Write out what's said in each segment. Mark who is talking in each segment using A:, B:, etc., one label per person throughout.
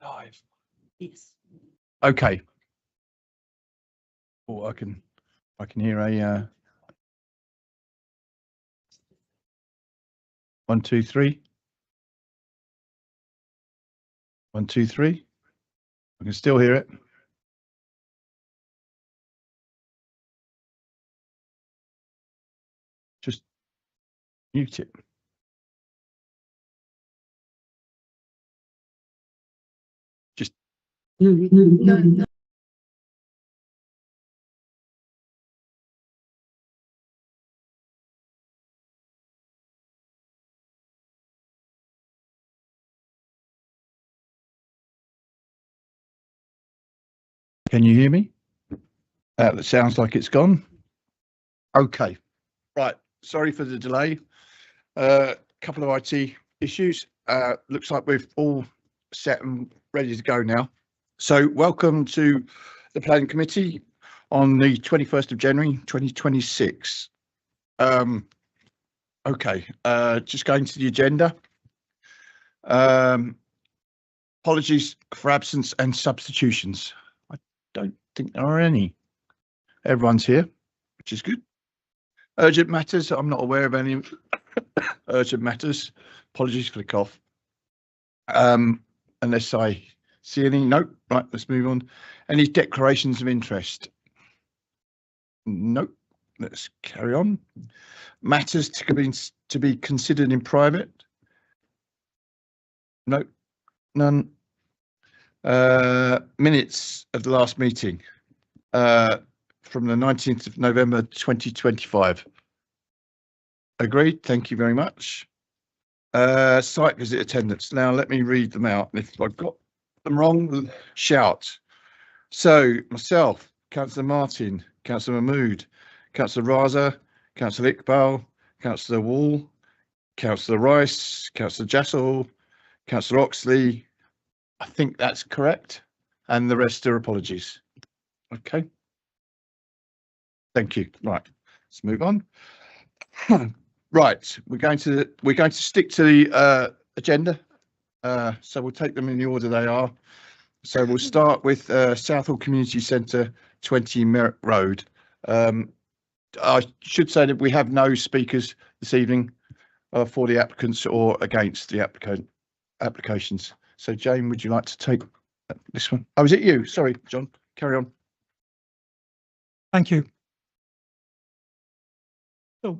A: Live.
B: Yes.
A: Okay. Oh, I can hear a 1, 2, 3. 1, 2, 3. I can still hear it. Just mute it. Just
B: No.
A: Can you hear me? That sounds like it's gone. Okay. Right. Sorry for the delay. Couple of IT issues. Looks like we've all set and ready to go now. So welcome to the Planning Committee on the 21st of January 2026. Okay, just going to the agenda. Apologies for absence and substitutions. I don't think there are any. Everyone's here, which is good. Urgent matters. I'm not aware of any urgent matters. Apologies for the cough. Unless I see any. Nope. Right, let's move on. Any declarations of interest? Nope. Let's carry on. Matters to be considered in private? Nope. None. Minutes of the last meeting from the 19th of November 2025. Agreed. Thank you very much. Site visit attendance. Now let me read them out. If I've got them wrong, shout. So myself, Councillor Martin, Councillor Mahmood, Councillor Raza, Councillor Iqbal, Councillor Wall, Councillor Rice, Councillor Jassel, Councillor Oxley. I think that's correct. And the rest are apologies. Okay. Thank you. Right. Let's move on. Right. We're going to stick to the agenda. So we'll take them in the order they are. So we'll start with Southall Community Centre, 20 Merrick Road. I should say that we have no speakers this evening for the applicants or against the applications. So Jane, would you like to take this one? Oh, is it you? Sorry, John, carry on.
C: Thank you. So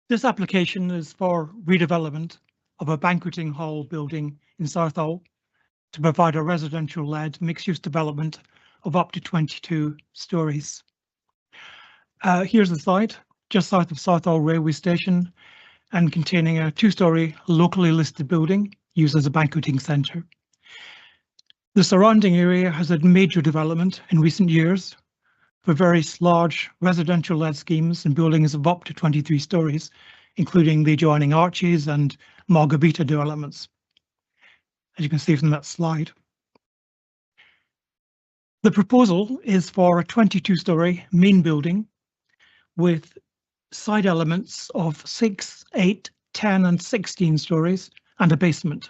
C: this application is for redevelopment of a banqueting hall building in Southall to provide a residential-led mixed-use development of up to 22 stories. Here's the site, just south of Southall Railway Station and containing a 2-story locally listed building used as a banqueting centre. The surrounding area has had major development in recent years for various large residential-led schemes and buildings of up to 23 stories, including the adjoining Arches and Margavita developments, as you can see from that slide. The proposal is for a 22-story main building with side elements of 6, 8, 10 and 16 stories and a basement.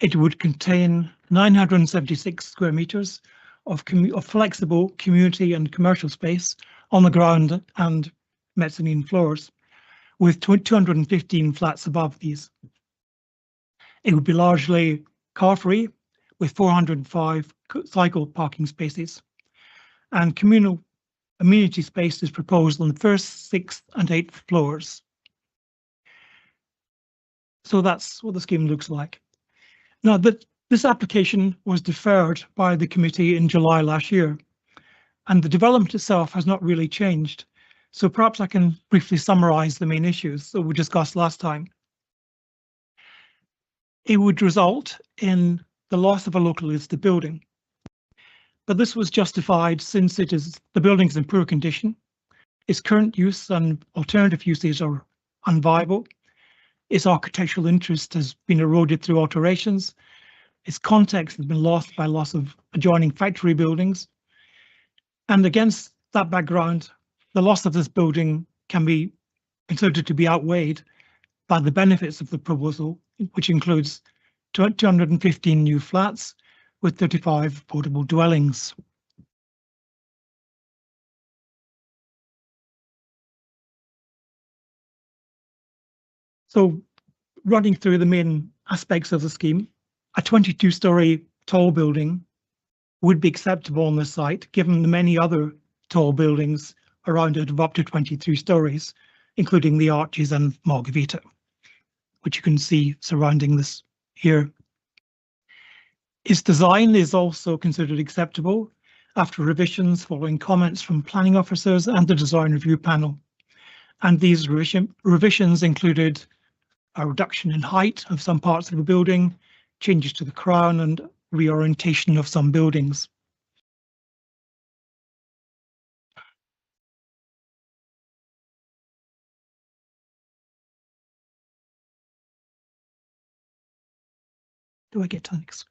C: It would contain 976 square metres of flexible community and commercial space on the ground and mezzanine floors, with 215 flats above these. It would be largely car-free, with 405 cycle parking spaces, and communal amenity space is proposed on the 1st, 6th and 8th floors. So that's what the scheme looks like. Now, this application was deferred by the committee in July last year, and the development itself has not really changed. So perhaps I can briefly summarise the main issues that we discussed last time. It would result in the loss of a locally listed building, but this was justified since the building is in poor condition, its current use and alternative uses are unviable, its architectural interest has been eroded through alterations, its context has been lost by loss of adjoining factory buildings, and against that background, the loss of this building can be considered to be outweighed by the benefits of the proposal, which includes 215 new flats with 35 affordable dwellings. So running through the main aspects of the scheme, a 22-storey tall building would be acceptable on the site, given the many other tall buildings around it of up to 23 stories, including the Arches and Margravita, which you can see surrounding this here. Its design is also considered acceptable after revisions following comments from planning officers and the design review panel. And these revisions included a reduction in height of some parts of the building, changes to the crown, and reorientation of some buildings. Do I get to the next?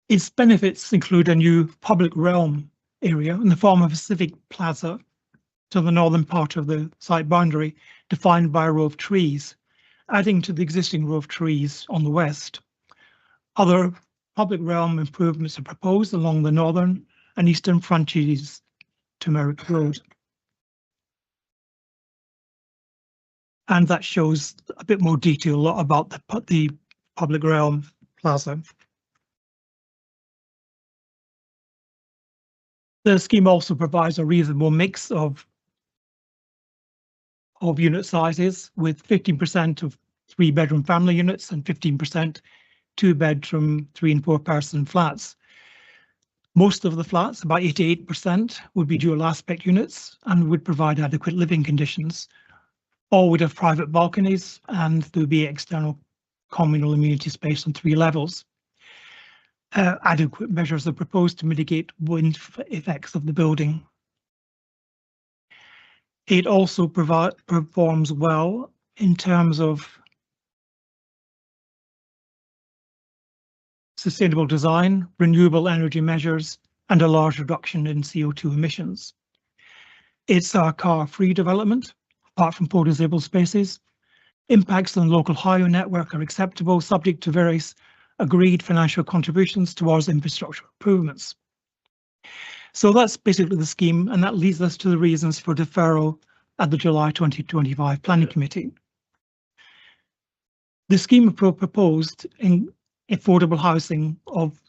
C: Its benefits include a new public realm area in the form of a civic plaza to the northern part of the site boundary, defined by a row of trees, adding to the existing row of trees on the west. Other public realm improvements are proposed along the northern and eastern frontages to Merrick Road. And that shows a bit more detail about the public realm plaza. The scheme also provides a reasonable mix of unit sizes, with 15% of 3-bedroom family units and 15% 2-bedroom 3- and 4-person flats. Most of the flats, about 88%, would be dual aspect units and would provide adequate living conditions. All would have private balconies, and there would be external communal amenity space on 3 levels. Adequate measures are proposed to mitigate wind effects of the building. It also performs well in terms of sustainable design, renewable energy measures, and a large reduction in CO2 emissions. It's a car-free development, apart from poor disabled spaces. Impacts on the local highway network are acceptable, subject to various agreed financial contributions towards infrastructure improvements. So that's basically the scheme, and that leads us to the reasons for deferral at the July 2025 Planning Committee. The scheme proposed in affordable housing of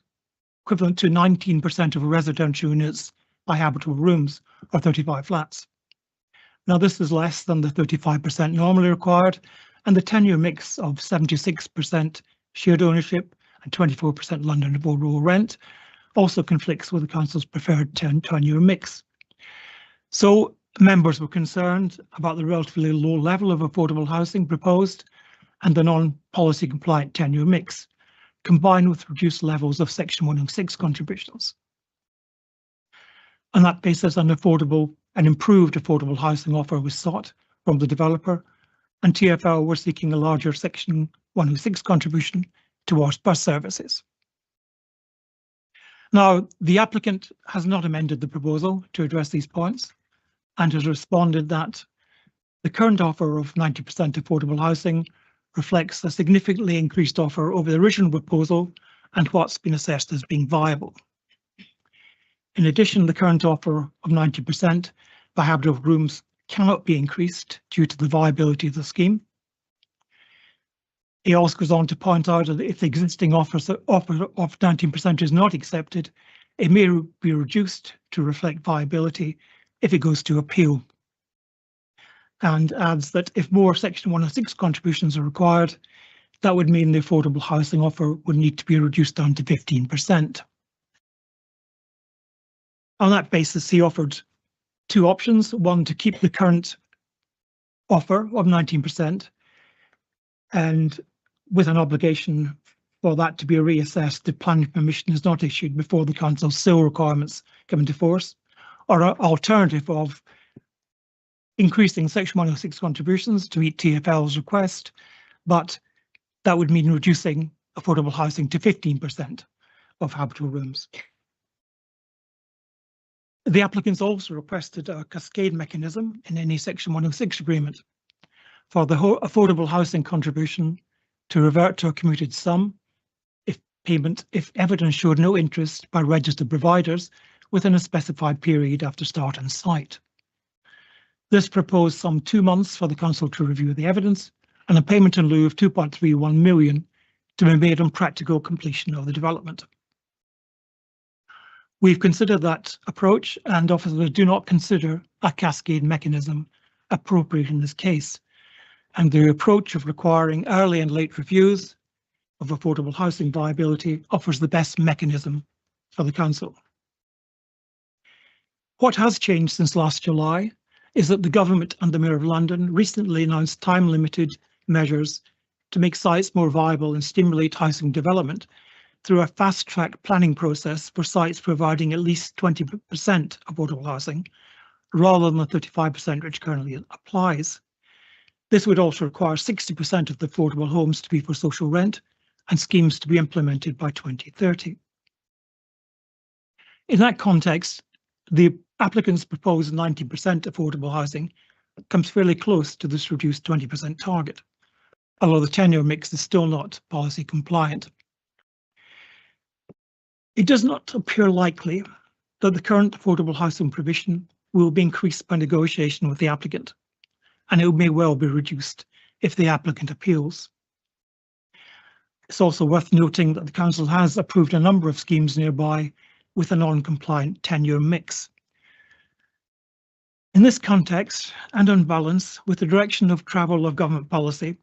C: equivalent to 19% of residential units by habitable rooms, or 35 flats. Now, this is less than the 35% normally required, and the tenure mix of 76% shared ownership and 24% London affordable rent also conflicts with the council's preferred tenure mix. So members were concerned about the relatively low level of affordable housing proposed and the non-policy compliant tenure mix, combined with reduced levels of Section 106 contributions. On that basis, an improved affordable housing offer was sought from the developer, and TfL were seeking a larger Section 106 contribution towards bus services. Now, the applicant has not amended the proposal to address these points and has responded that the current offer of 90% affordable housing reflects a significantly increased offer over the original proposal and what's been assessed as being viable. In addition, the current offer of 90% by habitable rooms cannot be increased due to the viability of the scheme. He also goes on to point out that if the existing offer of 19% is not accepted, it may be reduced to reflect viability if it goes to appeal. And adds that if more Section 106 contributions are required, that would mean the affordable housing offer would need to be reduced down to 15%. On that basis, he offered 2 options: one, to keep the current offer of 19%, and with an obligation for that to be reassessed if planning permission is not issued before the council's SIL requirements come into force, or an alternative of increasing Section 106 contributions to meet TfL's request, but that would mean reducing affordable housing to 15% of habitable rooms. The applicants also requested a cascade mechanism in any Section 106 agreement. for the affordable housing contribution to revert to a commuted sum if evidence showed no interest by registered providers within a specified period after start on site. This proposed some 2 months for the council to review the evidence and a payment in lieu of 2.31 million to be made on practical completion of the development. We've considered that approach and officers do not consider a cascade mechanism appropriate in this case, and the approach of requiring early and late reviews of affordable housing viability offers the best mechanism for the council. What has changed since last July is that the government and the Mayor of London recently announced time-limited measures to make sites more viable and stimulate housing development through a fast-track planning process for sites providing at least 20% affordable housing, rather than the 35% which currently applies. This would also require 60% of the affordable homes to be for social rent and schemes to be implemented by 2030. In that context, the applicant's proposed 90% affordable housing comes fairly close to this reduced 20% target, although the tenure mix is still not policy compliant. It does not appear likely that the current affordable housing provision will be increased by negotiation with the applicant, and it may well be reduced if the applicant appeals. It's also worth noting that the council has approved a number of schemes nearby with a non-compliant tenure mix. In this context, and on balance with the direction of travel of government policy,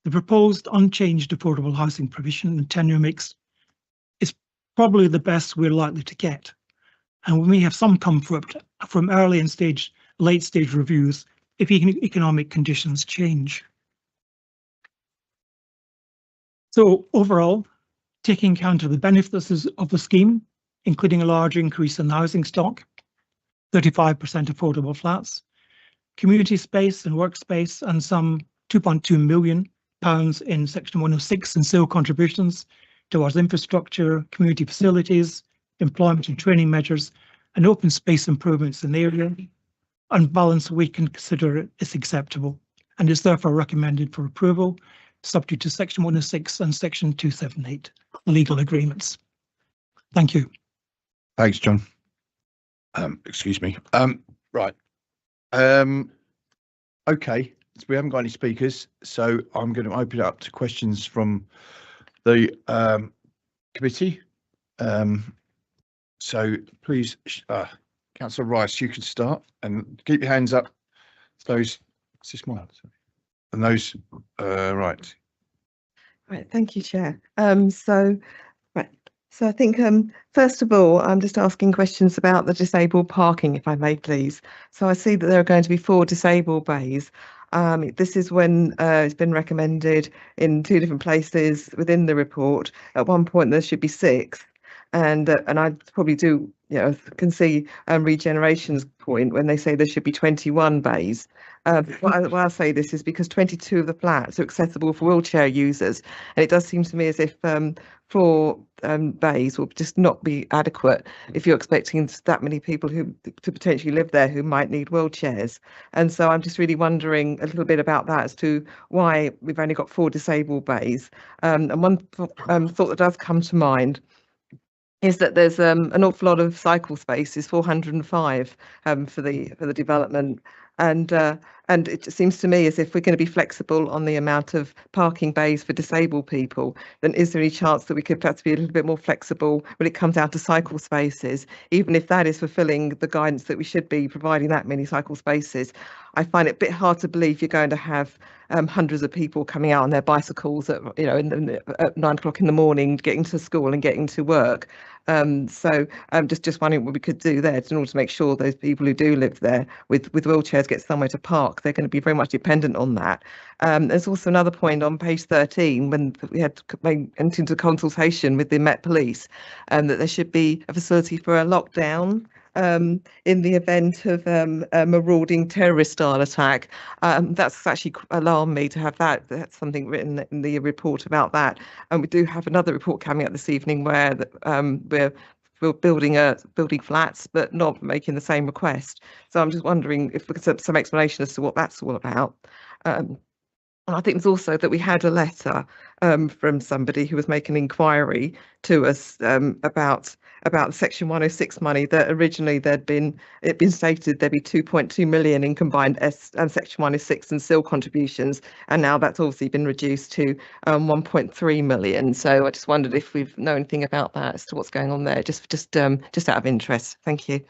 C: the proposed unchanged affordable housing provision and tenure mix is probably the best we're likely to get, and we may have some comfort from early and late stage reviews if economic conditions change. So overall, taking account of the benefits of the scheme, including a large increase in housing stock, 35% affordable flats, community space and workspace, and some £2.2 million in Section 106 and sale contributions towards infrastructure, community facilities, employment and training measures, and open space improvements in the area. On balance, we can consider it is acceptable and is therefore recommended for approval, subject to Section 106 and Section 278 legal agreements. Thank you.
A: Thanks, John. Excuse me. Right. Okay, so we haven't got any speakers, so I'm going to open it up to questions from the committee. So please, Councillor Rice, you can start and keep your hands up. Those, is this mine? And those, right.
B: Right, thank you, Chair. So I think, first of all, I'm just asking questions about the disabled parking, if I may, please. So I see that there are going to be 4 disabled bays. This is when it's been recommended in 2 different places within the report. At one point, there should be 6. And I probably do, can see Regeneration's point when they say there should be 21 bays. Why I say this is because 22 of the flats are accessible for wheelchair users, and it does seem to me as if 4 bays will just not be adequate if you're expecting that many people to potentially live there who might need wheelchairs. And so I'm just really wondering a little bit about that as to why we've only got 4 disabled bays. And one thought that does come to mind is that there's an awful lot of cycle spaces, 405 for the development, and it seems to me as if we're going to be flexible on the amount of parking bays for disabled people. Then is there any chance that we could perhaps be a little bit more flexible when it comes down to cycle spaces, even if that is fulfilling the guidance that we should be providing that many cycle spaces? I find it a bit hard to believe you're going to have hundreds of people coming out on their bicycles at at 9 o'clock in the morning, getting to school and getting to work. So I'm just wondering what we could do there in order to make sure those people who do live there with wheelchairs get somewhere to park. They're going to be very much dependent on that. There's also another point on page 13 when we had entered into consultation with the Met Police, that there should be a facility for a lockdown in the event of a marauding terrorist style attack. That's actually alarmed me to have that. That's something written in the report about that. And we do have another report coming out this evening where we're building flats but not making the same request. So I'm just wondering if we could have some explanation as to what that's all about. And I think it's also that we had a letter from somebody who was making an inquiry to us about the Section 106 money, that originally it'd been stated there'd be 2.2 million in combined Section 106 and SIL contributions, and now that's obviously been reduced to 1.3 million. So I just wondered if we know anything about that, as to what's going on there, just out of interest. Thank you.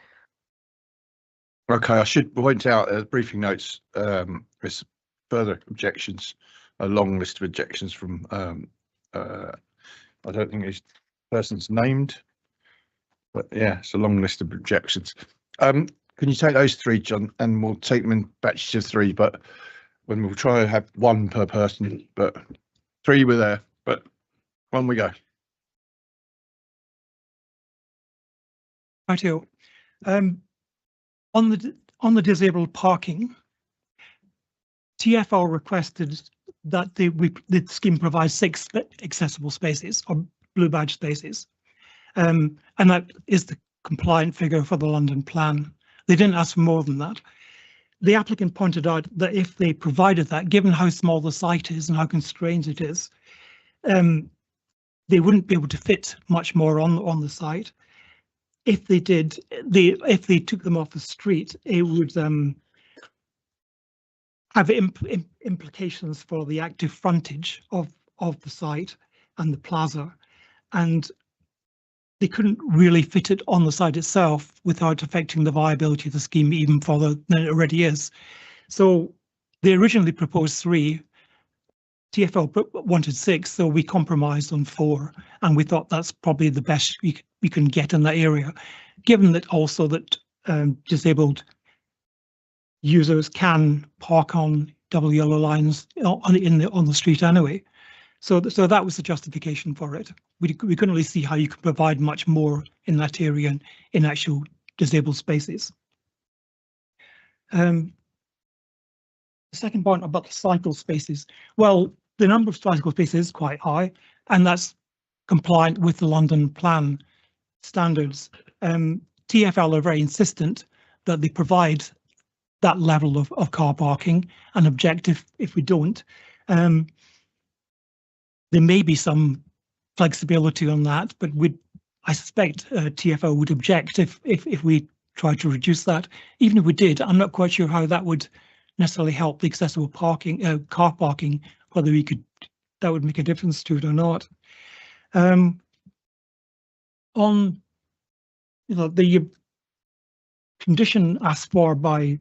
A: Okay, I should point out briefing notes. There's further objections, a long list of objections from I don't think this person's named, but yeah, it's a long list of objections. Can you take those three, John, and we'll take them in batches of three, but when we'll try to have one per person, but three were there, but one we go.
C: Rightio. On the disabled parking, TfL requested that the scheme provides 6 accessible spaces, or blue badge spaces, and that is the compliant figure for the London plan. They didn't ask for more than that. The applicant pointed out that if they provided that, given how small the site is and how constrained it is, they wouldn't be able to fit much more on the site. If they did, if they took them off the street, it would have implications for the active frontage of the site and the plaza, and they couldn't really fit it on the site itself without affecting the viability of the scheme even further than it already is. So they originally proposed 3. TfL wanted 6, so we compromised on 4, and we thought that's probably the best we can get in that area, given that also that disabled users can park on double yellow lines on the street anyway. So that was the justification for it. We couldn't really see how you could provide much more in that area in actual disabled spaces. The second point about the cycle spaces, well, the number of cycle spaces is quite high, and that's compliant with the London plan standards. TfL are very insistent that they provide that level of car parking, and objective if we don't. There may be some flexibility on that, but I suspect TfL would object if we tried to reduce that. Even if we did, I'm not quite sure how that would necessarily help the accessible parking, car parking, whether that would make a difference to it or not. On the condition asked for by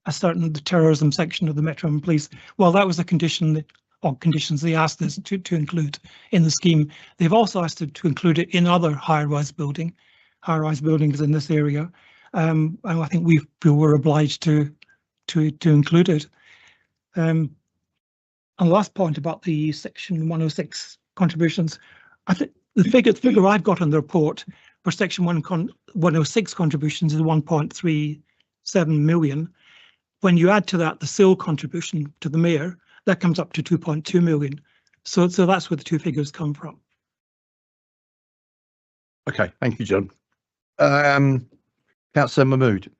C: the terrorism section of the Met Roman Police, well, that was a condition or conditions they asked us to include in the scheme. They've also asked to include it in other high-rise buildings in this area, and I think we were obliged to include it. And the last point about the Section 106 contributions, I think the figure I've got on the report for Section 106 contributions is 1.37 million. When you add to that the SIL contribution to the mayor, that comes up to 2.2 million. So that's where the two figures come from.
A: Okay, thank you, John. Councillor Mahmood.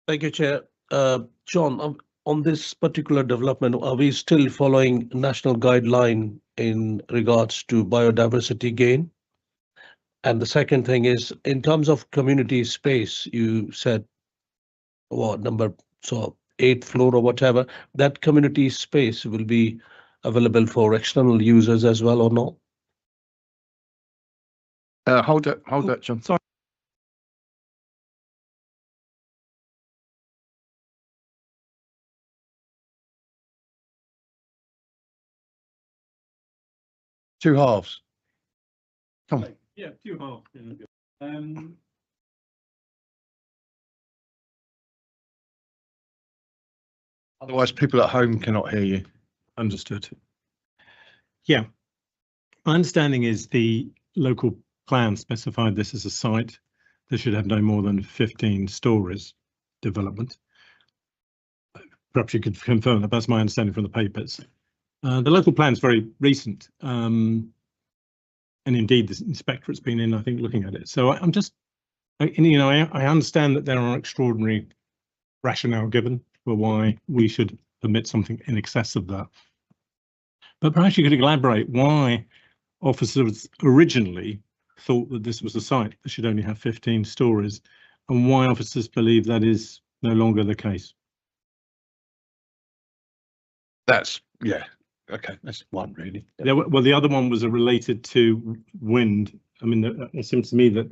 D: Thank you, Chair. John, on this particular development, are we still following national guideline in regards to biodiversity gain? And the second thing is, in terms of community space, you said, what number, so 8th floor or whatever, that community space will be available for external users as well or not?
A: Hold that, John.
C: Sorry.
A: Two halves. Come on.
E: Yeah, 2 halves.
A: Otherwise, people at home cannot hear you.
E: Understood. Yeah, my understanding is the local plan specified this as a site that should have no more than 15 stories development. Perhaps you could confirm that. That's my understanding from the papers. The local plan is very recent, and indeed the inspectorate's been in, I think, looking at it. So I understand that there are extraordinary rationale given for why we should permit something in excess of that. But perhaps you could elaborate why officers originally thought that this was a site that should only have 15 stories, and why officers believe that is no longer the case.
A: That's, yeah, okay, that's one really.
E: Well, the other one was related to wind. I mean, it seems to me that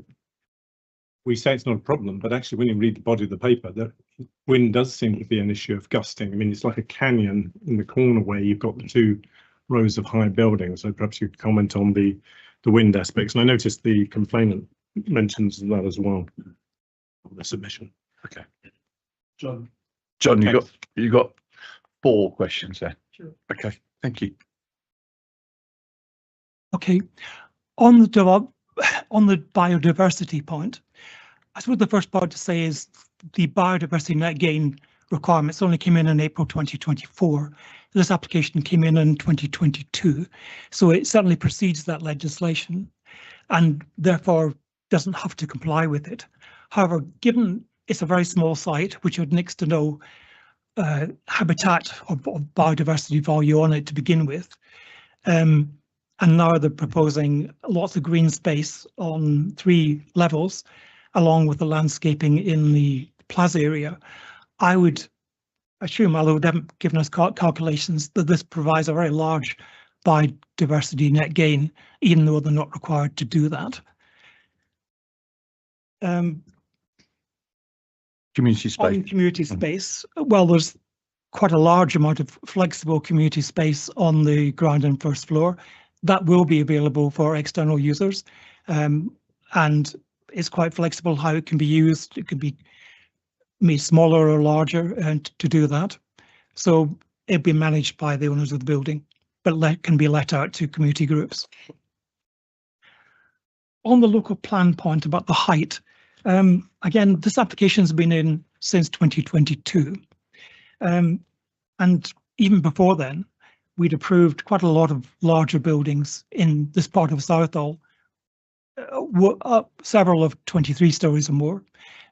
E: we say it's not a problem, but actually when you read the body of the paper, that wind does seem to be an issue of gusting. I mean, it's like a canyon in the corner where you've got the two rows of high buildings. So perhaps you could comment on the wind aspects. And I noticed the complainant mentions that as well on the submission.
A: Okay.
D: John.
A: John,
E: Okay.
A: you got 4 questions there.
C: Sure.
A: Okay, thank you.
C: Okay, on the biodiversity point, I suppose the first part to say is the biodiversity net gain requirements only came in April 2024. This application came in 2022, so it certainly precedes that legislation and therefore doesn't have to comply with it. However, given it's a very small site, which had next to no habitat or biodiversity value on it to begin with, and now they're proposing lots of green space on 3 levels, along with the landscaping in the plaza area. I would assume, although they haven't given us calculations, that this provides a very large biodiversity net gain, even though they're not required to do that.
A: Community space.
C: On community space, well, there's quite a large amount of flexible community space on the ground and first floor that will be available for external users, and it's quite flexible how it can be used. It can be made smaller or larger, and to do that, so it'll be managed by the owners of the building, but can be let out to community groups. On the local plan point about the height, again, this application has been in since 2022, and even before then, we'd approved quite a lot of larger buildings in this part of Southall, several of 23 stories or more,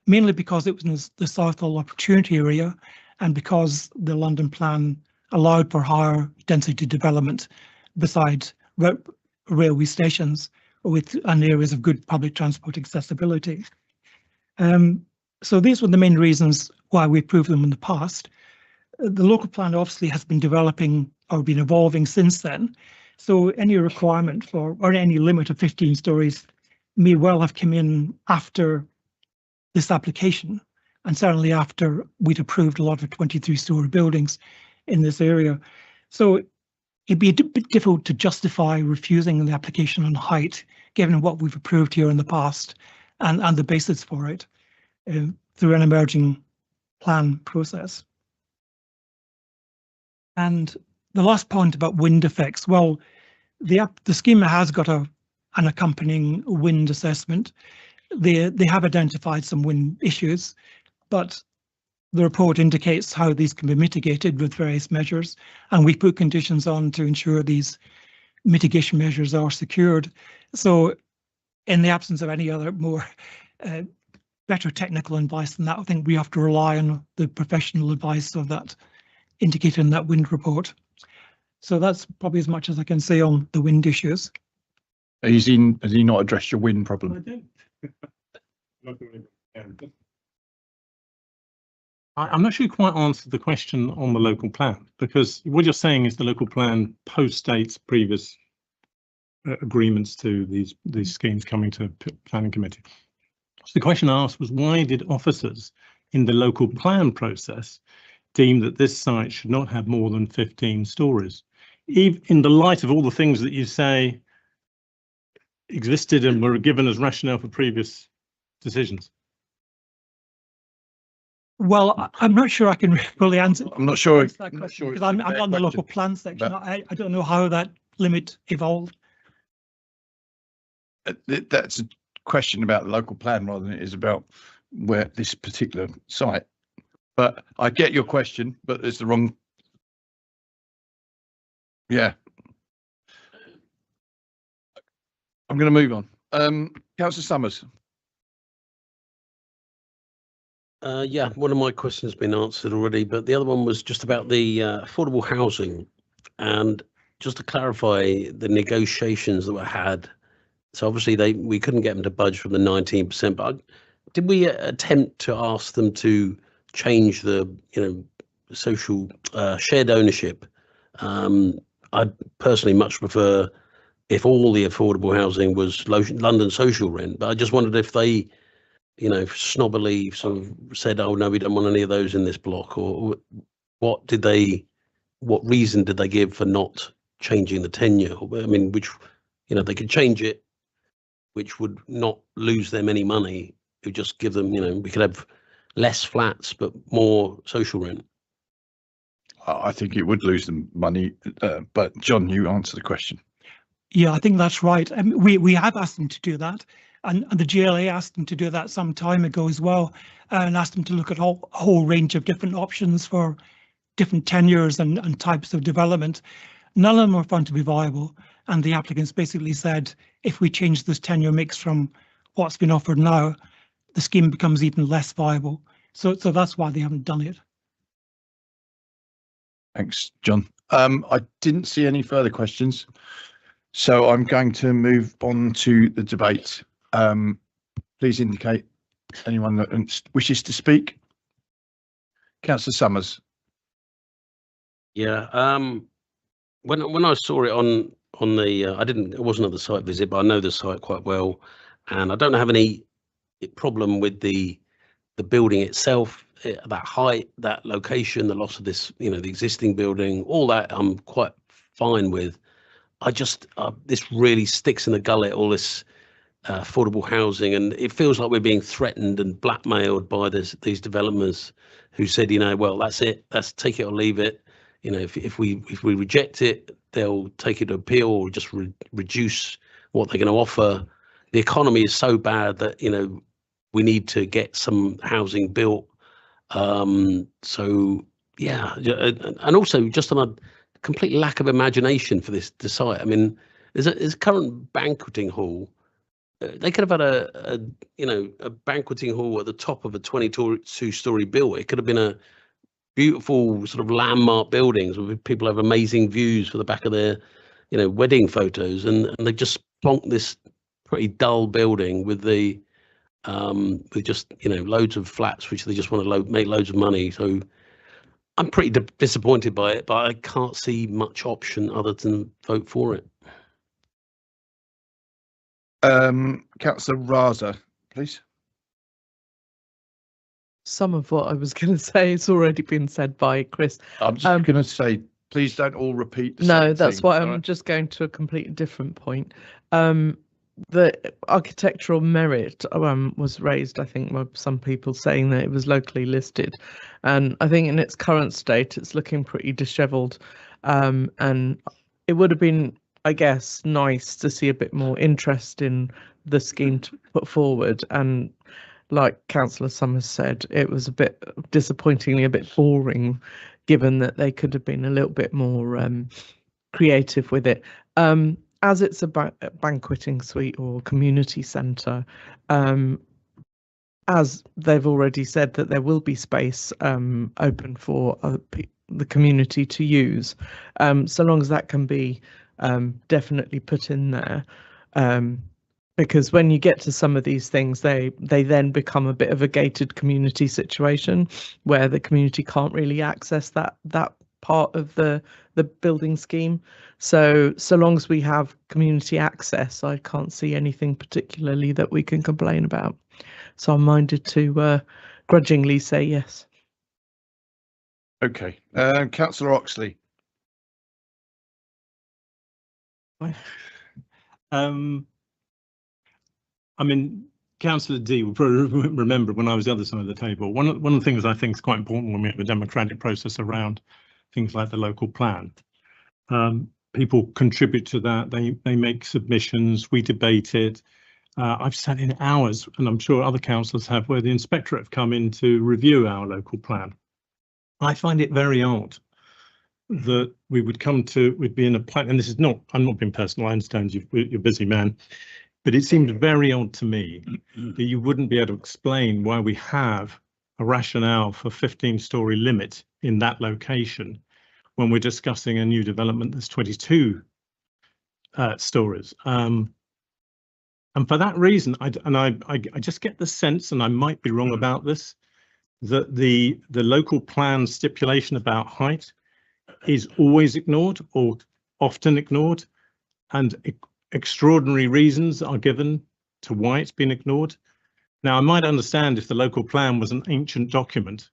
C: mainly because it was in the Southall opportunity area and because the London plan allowed for higher density development beside railway stations and areas of good public transport accessibility. So these were the main reasons why we approved them in the past. The local plan obviously has been developing or been evolving since then. So any requirement for or any limit of 15 stories may well have come in after this application, and certainly after we'd approved a lot of 23-story buildings in this area. So it'd be a bit difficult to justify refusing the application on height, given what we've approved here in the past and the basis for it through an emerging plan process. And the last point about wind effects, well, the schema has got an accompanying wind assessment. They have identified some wind issues, but the report indicates how these can be mitigated with various measures, and we put conditions on to ensure these mitigation measures are secured. So in the absence of any other more better technical advice than that, I think we have to rely on the professional advice of that indicated in that wind report. So that's probably as much as I can say on the wind issues.
A: Has he not addressed your wind problem?
E: I'm not sure you quite answered the question on the local plan, because what you're saying is the local plan postdates previous agreements to these schemes coming to planning committee. So the question I asked was, why did officers in the local plan process deem that this site should not have more than 15 stories, even in the light of all the things that you say existed and were given as rationale for previous decisions?
C: Well, I'm not sure I can fully answer.
A: I'm not sure.
C: That question, because I'm on the local plan section. I don't know how that limit evolved.
A: That's a question about the local plan rather than it is about where this particular site. But I get your question, but it's the wrong. Yeah. I'm going to move on. Councillor Summers.
F: Yeah, one of my questions has been answered already, but the other one was just about the affordable housing. And just to clarify the negotiations that were had, so obviously we couldn't get them to budge from the 19%, but did we attempt to ask them to change the, social shared ownership? I'd personally much prefer if all the affordable housing was London social rent, but I just wondered if they, snobbily sort of said, oh no, we don't want any of those in this block, or what reason did they give for not changing the tenure? I mean, which, they could change it, which would not lose them any money. It would just give them, we could have less flats, but more social rent.
A: I think it would lose them money, but John, you answer the question.
C: Yeah, I think that's right. We have asked them to do that, and the GLA asked them to do that some time ago as well, and asked them to look at a whole range of different options for different tenures and types of development. None of them were found to be viable, and the applicants basically said, if we change this tenure mix from what's been offered now, the scheme becomes even less viable. So that's why they haven't done it.
A: Thanks, John. I didn't see any further questions, so I'm going to move on to the debate. Please indicate anyone that wishes to speak. Councillor Summers.
F: Yeah, when I saw it on the, it wasn't at the site visit, but I know the site quite well, and I don't have any problem with the building itself, that height, that location, the loss of this, the existing building, all that I'm quite fine with. I just, this really sticks in the gullet, all this affordable housing, and it feels like we're being threatened and blackmailed by these developers who said, well, that's it, that's take it or leave it. If we reject it, they'll take it to appeal or just reduce what they're going to offer. The economy is so bad that, we need to get some housing built. So yeah, and also just on a complete lack of imagination for this site. I mean, there's a current banqueting hall. They could have had a banqueting hall at the top of a 22-story building. It could have been a beautiful sort of landmark buildings where people have amazing views for the back of their, wedding photos, and they just plonked this pretty dull building with just loads of flats which they just want to make loads of money. So I'm pretty disappointed by it, but I can't see much option other than vote for it.
A: Councillor Raza, please.
G: Some of what I was going to say has already been said by Chris.
A: I'm just going to say, please don't all repeat the
G: No,
A: same
G: that's
A: thing,
G: why I'm
A: right?
G: just going to a completely different point. The architectural merit was raised, I think, by some people saying that it was locally listed. And I think in its current state, it's looking pretty dishevelled. And it would have been, I guess, nice to see a bit more interest in the scheme to put forward. And like Councillor Summers said, it was a bit disappointingly a bit boring, given that they could have been a little bit more creative with it. As it's a banqueting suite or community centre, as they've already said that there will be space open for the community to use, so long as that can be definitely put in there. Because when you get to some of these things, they then become a bit of a gated community situation where the community can't really access that part of the building scheme. So long as we have community access, I can't see anything particularly that we can complain about. So I'm minded to grudgingly say yes.
A: Okay, Councillor Oxley.
E: I mean, Councillor D will probably remember when I was the other side of the table. One of the things I think is quite important when we have a democratic process around things like the local plan. People contribute to that. They make submissions. We debate it. I've sat in hours, and I'm sure other councillors have, where the inspectorate have come in to review our local plan. I find it very odd that we'd be in a plan, and this is not, I'm not being personal, I understand you're a busy man, but it seemed very odd to me that you wouldn't be able to explain why we have a rationale for 15-storey limit in that location when we're discussing a new development that's 22 stories. And for that reason, I just get the sense, and I might be wrong about this, that the local plan stipulation about height is always ignored or often ignored, and extraordinary reasons are given to why it's been ignored. Now, I might understand if the local plan was an ancient document,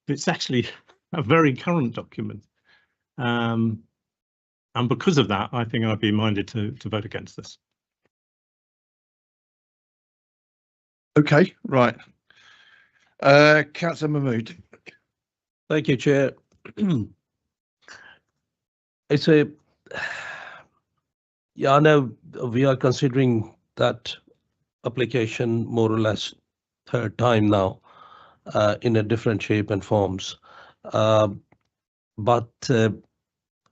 E: but it's actually a very current document. And because of that, I think I'd be minded to vote against this.
A: Okay, right. Councillor Mahmood.
D: Thank you, Chair. Yeah, I know we are considering that application more or less third time now, in a different shape and forms. But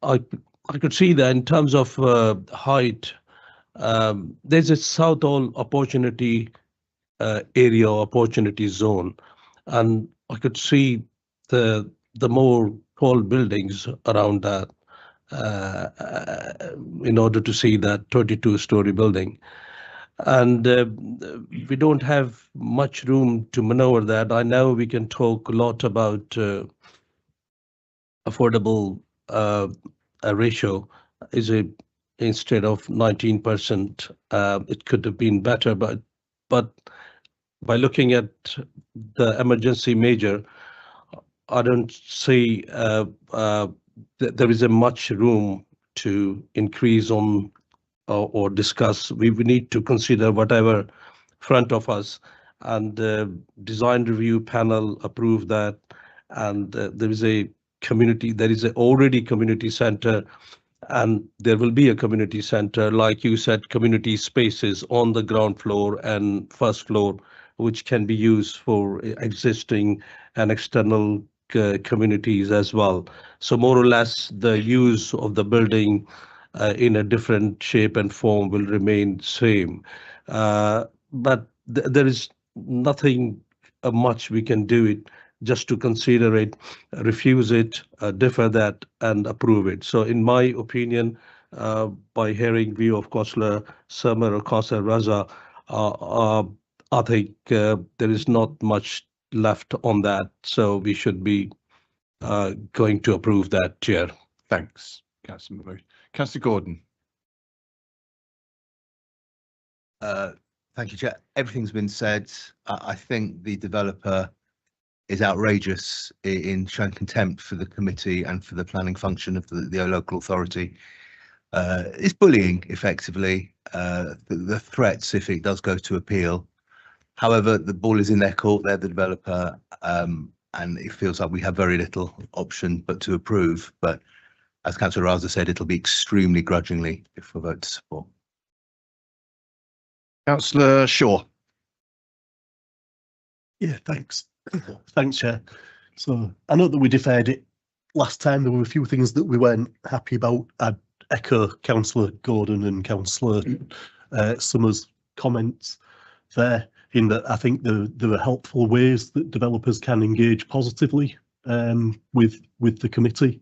D: I could see that in terms of height, there's a Southall opportunity area, opportunity zone, and I could see the more tall buildings around that in order to see that 22-story building. And we don't have much room to maneuver that. I know we can talk a lot about affordable ratio. Instead of 19%, it could have been better, but by looking at the emergency measure, I don't see there is a much room to increase on or discuss. We need to consider whatever front of us, and design review panel approved that, and there is already community center, and there will be a community center, like you said, community spaces on the ground floor and first floor, which can be used for existing and external communities as well. So more or less the use of the building in a different shape and form will remain same. But there is nothing much we can do it just to consider it, refuse it, defer that, and approve it. So in my opinion, by hearing view of Councillor Summer or Councillor Raza, I think there is not much left on that, so we should be going to approve that, Chair.
A: Thanks, Councillor Mahmood. Councillor Gordon.
H: Thank you, Chair. Everything's been said. I think the developer is outrageous in showing contempt for the committee and for the planning function of the local authority. It's bullying, effectively, the threats if it does go to appeal. However, the ball is in their court, they're the developer, and it feels like we have very little option but to approve. But as Councillor Raza said, it'll be extremely grudgingly if we vote to support.
A: Councillor Shaw.
I: Yeah, thanks. Thanks, Chair. So I know that we deferred it last time. There were a few things that we weren't happy about. I'd echo Councillor Gordon and Councillor Summers' comments there, in that I think there are helpful ways that developers can engage positively with the committee.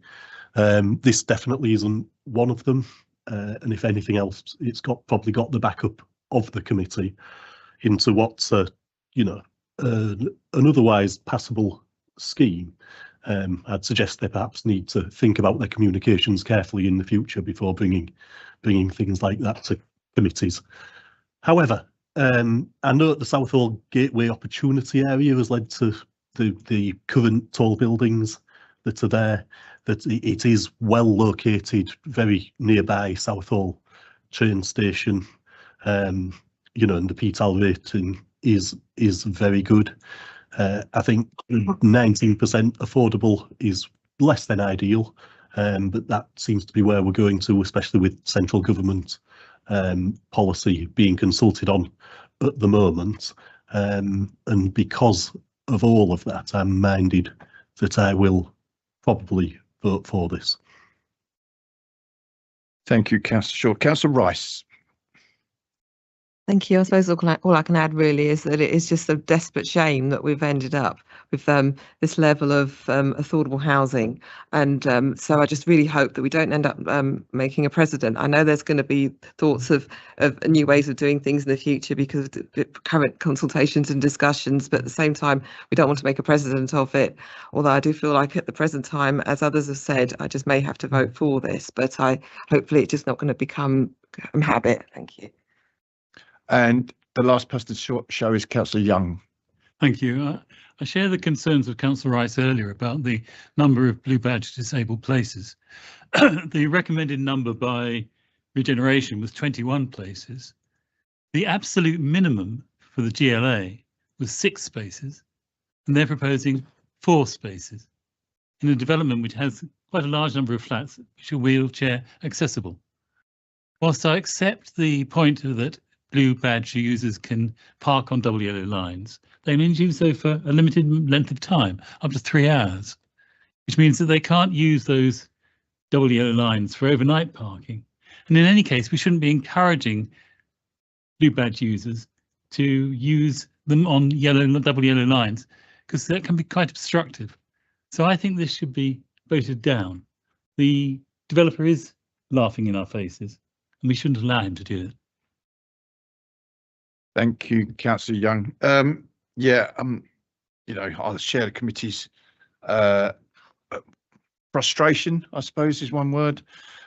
I: This definitely isn't one of them, and if anything else, it's probably got the backup of the committee into what's an otherwise passable scheme. I'd suggest they perhaps need to think about their communications carefully in the future before bringing things like that to committees. However, I know the Southall Gateway Opportunity Area has led to the current tall buildings that are there, that it is well located, very nearby Southall train station, and the PTAL rating is very good. I think 19% affordable is less than ideal, but that seems to be where we're going to, especially with central government policy being consulted on at the moment. And because of all of that, I'm minded that I will probably vote for this.
A: Thank you, Councillor Shaw. Councillor Rice.
B: Thank you. I suppose all I can add really is that it is just a desperate shame that we've ended up with this level of affordable housing. And so I just really hope that we don't end up making a precedent. I know there's going to be thoughts of new ways of doing things in the future because of the current consultations and discussions, but at the same time, we don't want to make a precedent of it. Although I do feel like at the present time, as others have said, I just may have to vote for this, but hopefully it's just not going to become a habit. Thank you.
A: And the last person to show is Councillor Young.
J: Thank you. I share the concerns of Councillor Rice earlier about the number of blue badge disabled places. The recommended number by Regeneration was 21 places. The absolute minimum for the GLA was 6 spaces, and they're proposing 4 spaces in a development which has quite a large number of flats which are wheelchair accessible. Whilst I accept the point that blue badge users can park on double yellow lines, they only do so for a limited length of time, up to 3 hours, which means that they can't use those double yellow lines for overnight parking. And in any case, we shouldn't be encouraging blue badge users to use them on double yellow lines, because that can be quite obstructive. So I think this should be voted down. The developer is laughing in our faces, and we shouldn't allow him to do it.
A: Thank you, Councillor Young. You know, I'll share the committee's frustration, I suppose is one word,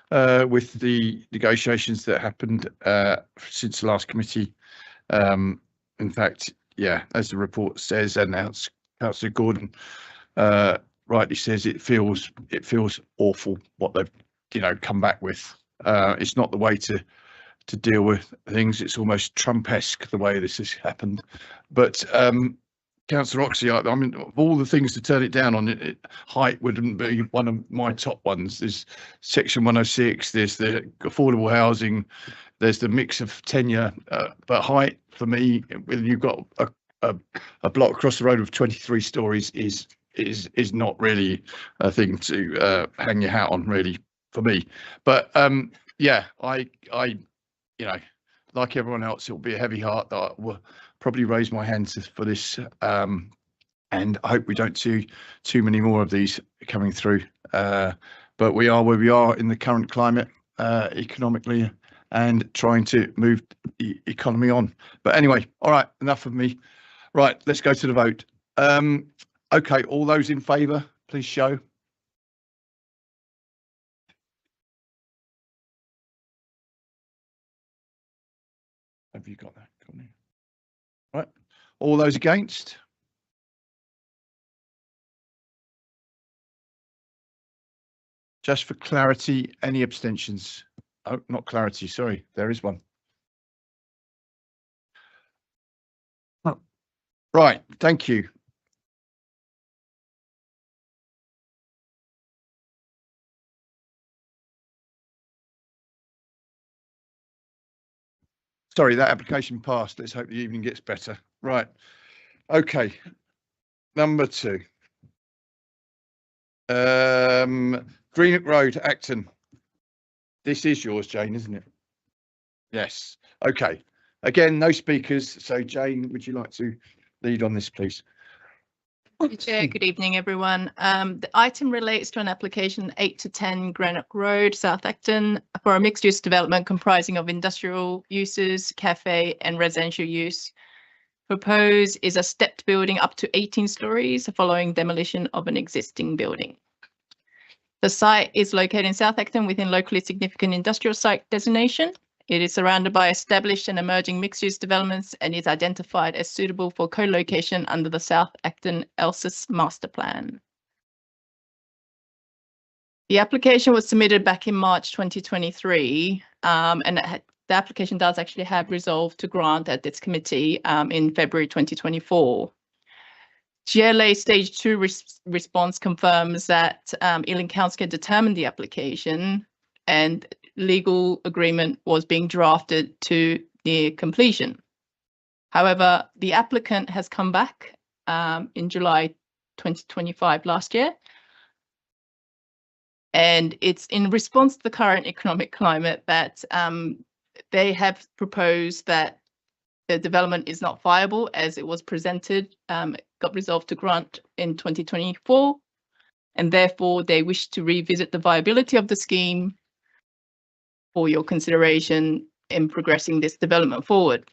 A: with the negotiations that happened since the last committee. In fact, yeah, as the report says, and as Councillor Gordon rightly says, it feels awful what they've come back with. It's not the way to deal with things. It's almost Trump-esque the way this has happened. But Councillor Oxley, I mean, of all the things to turn it down on, height wouldn't be one of my top ones. There's Section 106, there's the affordable housing, there's the mix of tenure, but height for me, when you've got a block across the road with 23 stories is not really a thing to hang your hat on, really, for me. But yeah, I like everyone else, it will be a heavy heart that I will probably raise my hands for this, and I hope we don't see too many more of these coming through. But we are where we are in the current climate, economically, and trying to move the economy on. But anyway, all right, enough of me. Right, let's go to the vote. Okay, all those in favour, please show. Have you got that? Right. All those against? Just for clarity, any abstentions? Oh, not clarity, sorry, there is one. Oh. Right, thank you. Sorry, that application passed. Let's hope the evening gets better. Right. Okay. Number 2. Greenock Road, Acton. This is yours, Jane, isn't it? Yes. Okay. Again, no speakers. So, Jane, would you like to lead on this, please?
K: Chair, good evening, everyone. The item relates to an application 8 to 10 Greenock Road, South Acton, for a mixed-use development comprising of industrial uses, cafe and residential use. Proposed is a stepped building up to 18 stories following demolition of an existing building. The site is located in South Acton within locally significant industrial site designation. It is surrounded by established and emerging mixed-use developments and is identified as suitable for co-location under the South Acton ELSIS Master Plan. The application was submitted back in March 2023, and the application does actually have resolved to grant at this committee in February 2024. GLA Stage 2 response confirms that Ealing Council determined the application and legal agreement was being drafted to near completion. However, the applicant has come back in July 2025 last year, and it's in response to the current economic climate that they have proposed that the development is not viable as it was presented, got resolved to grant in 2024, and therefore they wish to revisit the viability of the scheme for your consideration in progressing this development forward.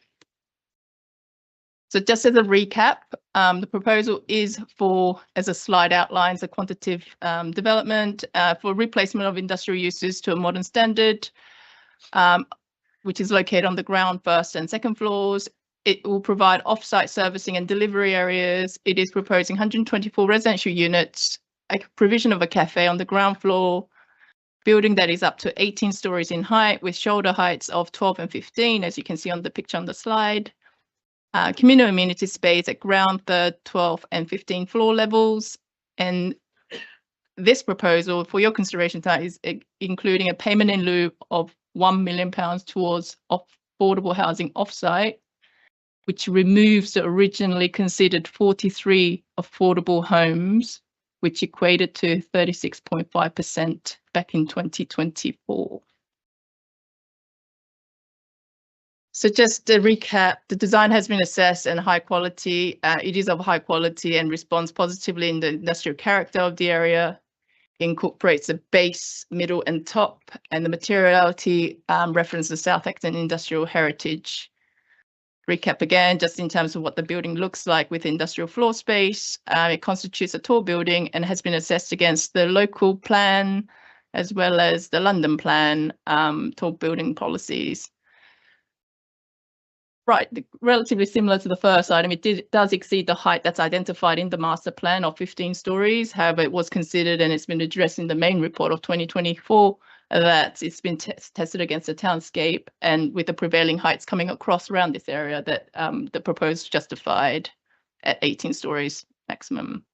K: So just as a recap, the proposal is for, as a slide outlines, a quantitative development for replacement of industrial uses to a modern standard, which is located on the ground, first and second floors. It will provide off-site servicing and delivery areas. It is proposing 124 residential units, a provision of a cafe on the ground floor, building that is up to 18 stories in height with shoulder heights of 12 and 15, as you can see on the picture on the slide. Communal amenity space at ground, third, 12 and 15 floor levels. And this proposal for your consideration tonight is including a payment in lieu of £1 million towards affordable housing offsite, which removes the originally considered 43 affordable homes, which equated to 36.5% back in 2024. So just to recap, the design has been assessed and high quality. It is of high quality and responds positively in the industrial character of the area. Incorporates a base, middle and top, and the materiality references the South Acton industrial heritage. Recap again, just in terms of what the building looks like with industrial floor space. It constitutes a tall building and has been assessed against the local plan as well as the London plan tall building policies. Right, relatively similar to the first item, it does exceed the height that's identified in the master plan of 15 stories. However, it was considered and it's been addressed in the main report of 2024 that it's been tested against the townscape, and with the prevailing heights coming across around this area that the proposed justified at 18 stories maximum.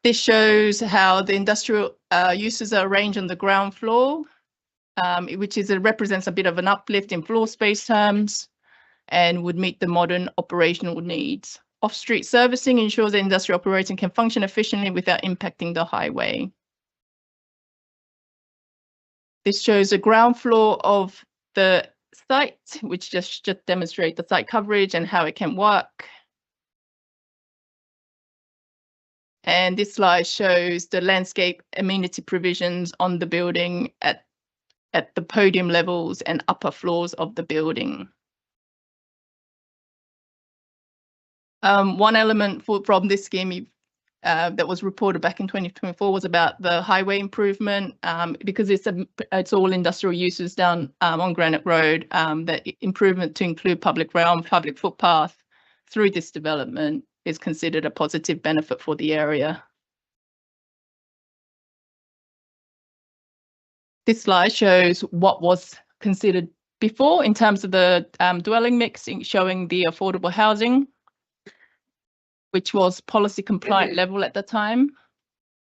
K: This shows how the industrial uses are arranged on the ground floor, which represents a bit of an uplift in floor space terms, and would meet the modern operational needs. Off-street servicing ensures that industrial operating can function efficiently without impacting the highway. This shows the ground floor of the site, which just demonstrates the site coverage and how it can work. And this slide shows the landscape amenity provisions on the building at the podium levels and upper floors of the building. One element from this scheme that was reported back in 2024 was about the highway improvement, because it's all industrial uses down on Granite Road, that improvement to include public realm, public footpath through this development is considered a positive benefit for the area. This slide shows what was considered before in terms of the dwelling mix, showing the affordable housing, which was policy compliant level at the time.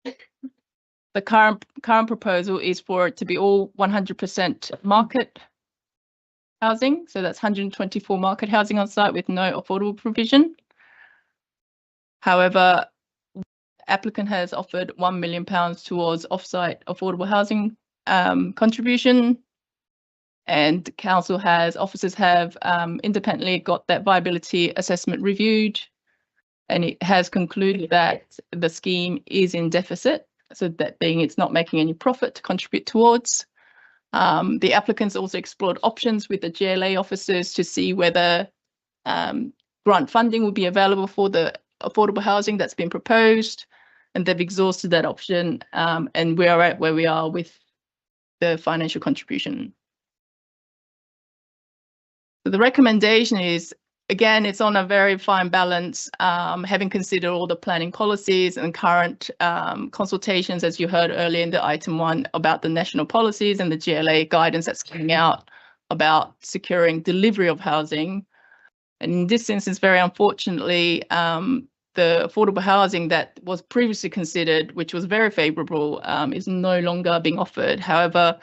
K: The current proposal is for it to be all 100% market housing. So that's 124 market housing on site with no affordable provision. However, the applicant has offered £1 million towards offsite affordable housing contribution, and officers have independently got that viability assessment reviewed, and it has concluded that the scheme is in deficit, so that being it's not making any profit to contribute towards. The applicants also explored options with the GLA officers to see whether grant funding will be available for the affordable housing that's been proposed, and they've exhausted that option, and we are at where we are with the financial contribution. So the recommendation is, again, it's on a very fine balance, having considered all the planning policies and current consultations, as you heard earlier in the item 1 about the national policies and the GLA guidance that's coming out about securing delivery of housing. And in this instance, very unfortunately, the affordable housing that was previously considered, which was very favourable, is no longer being offered. However,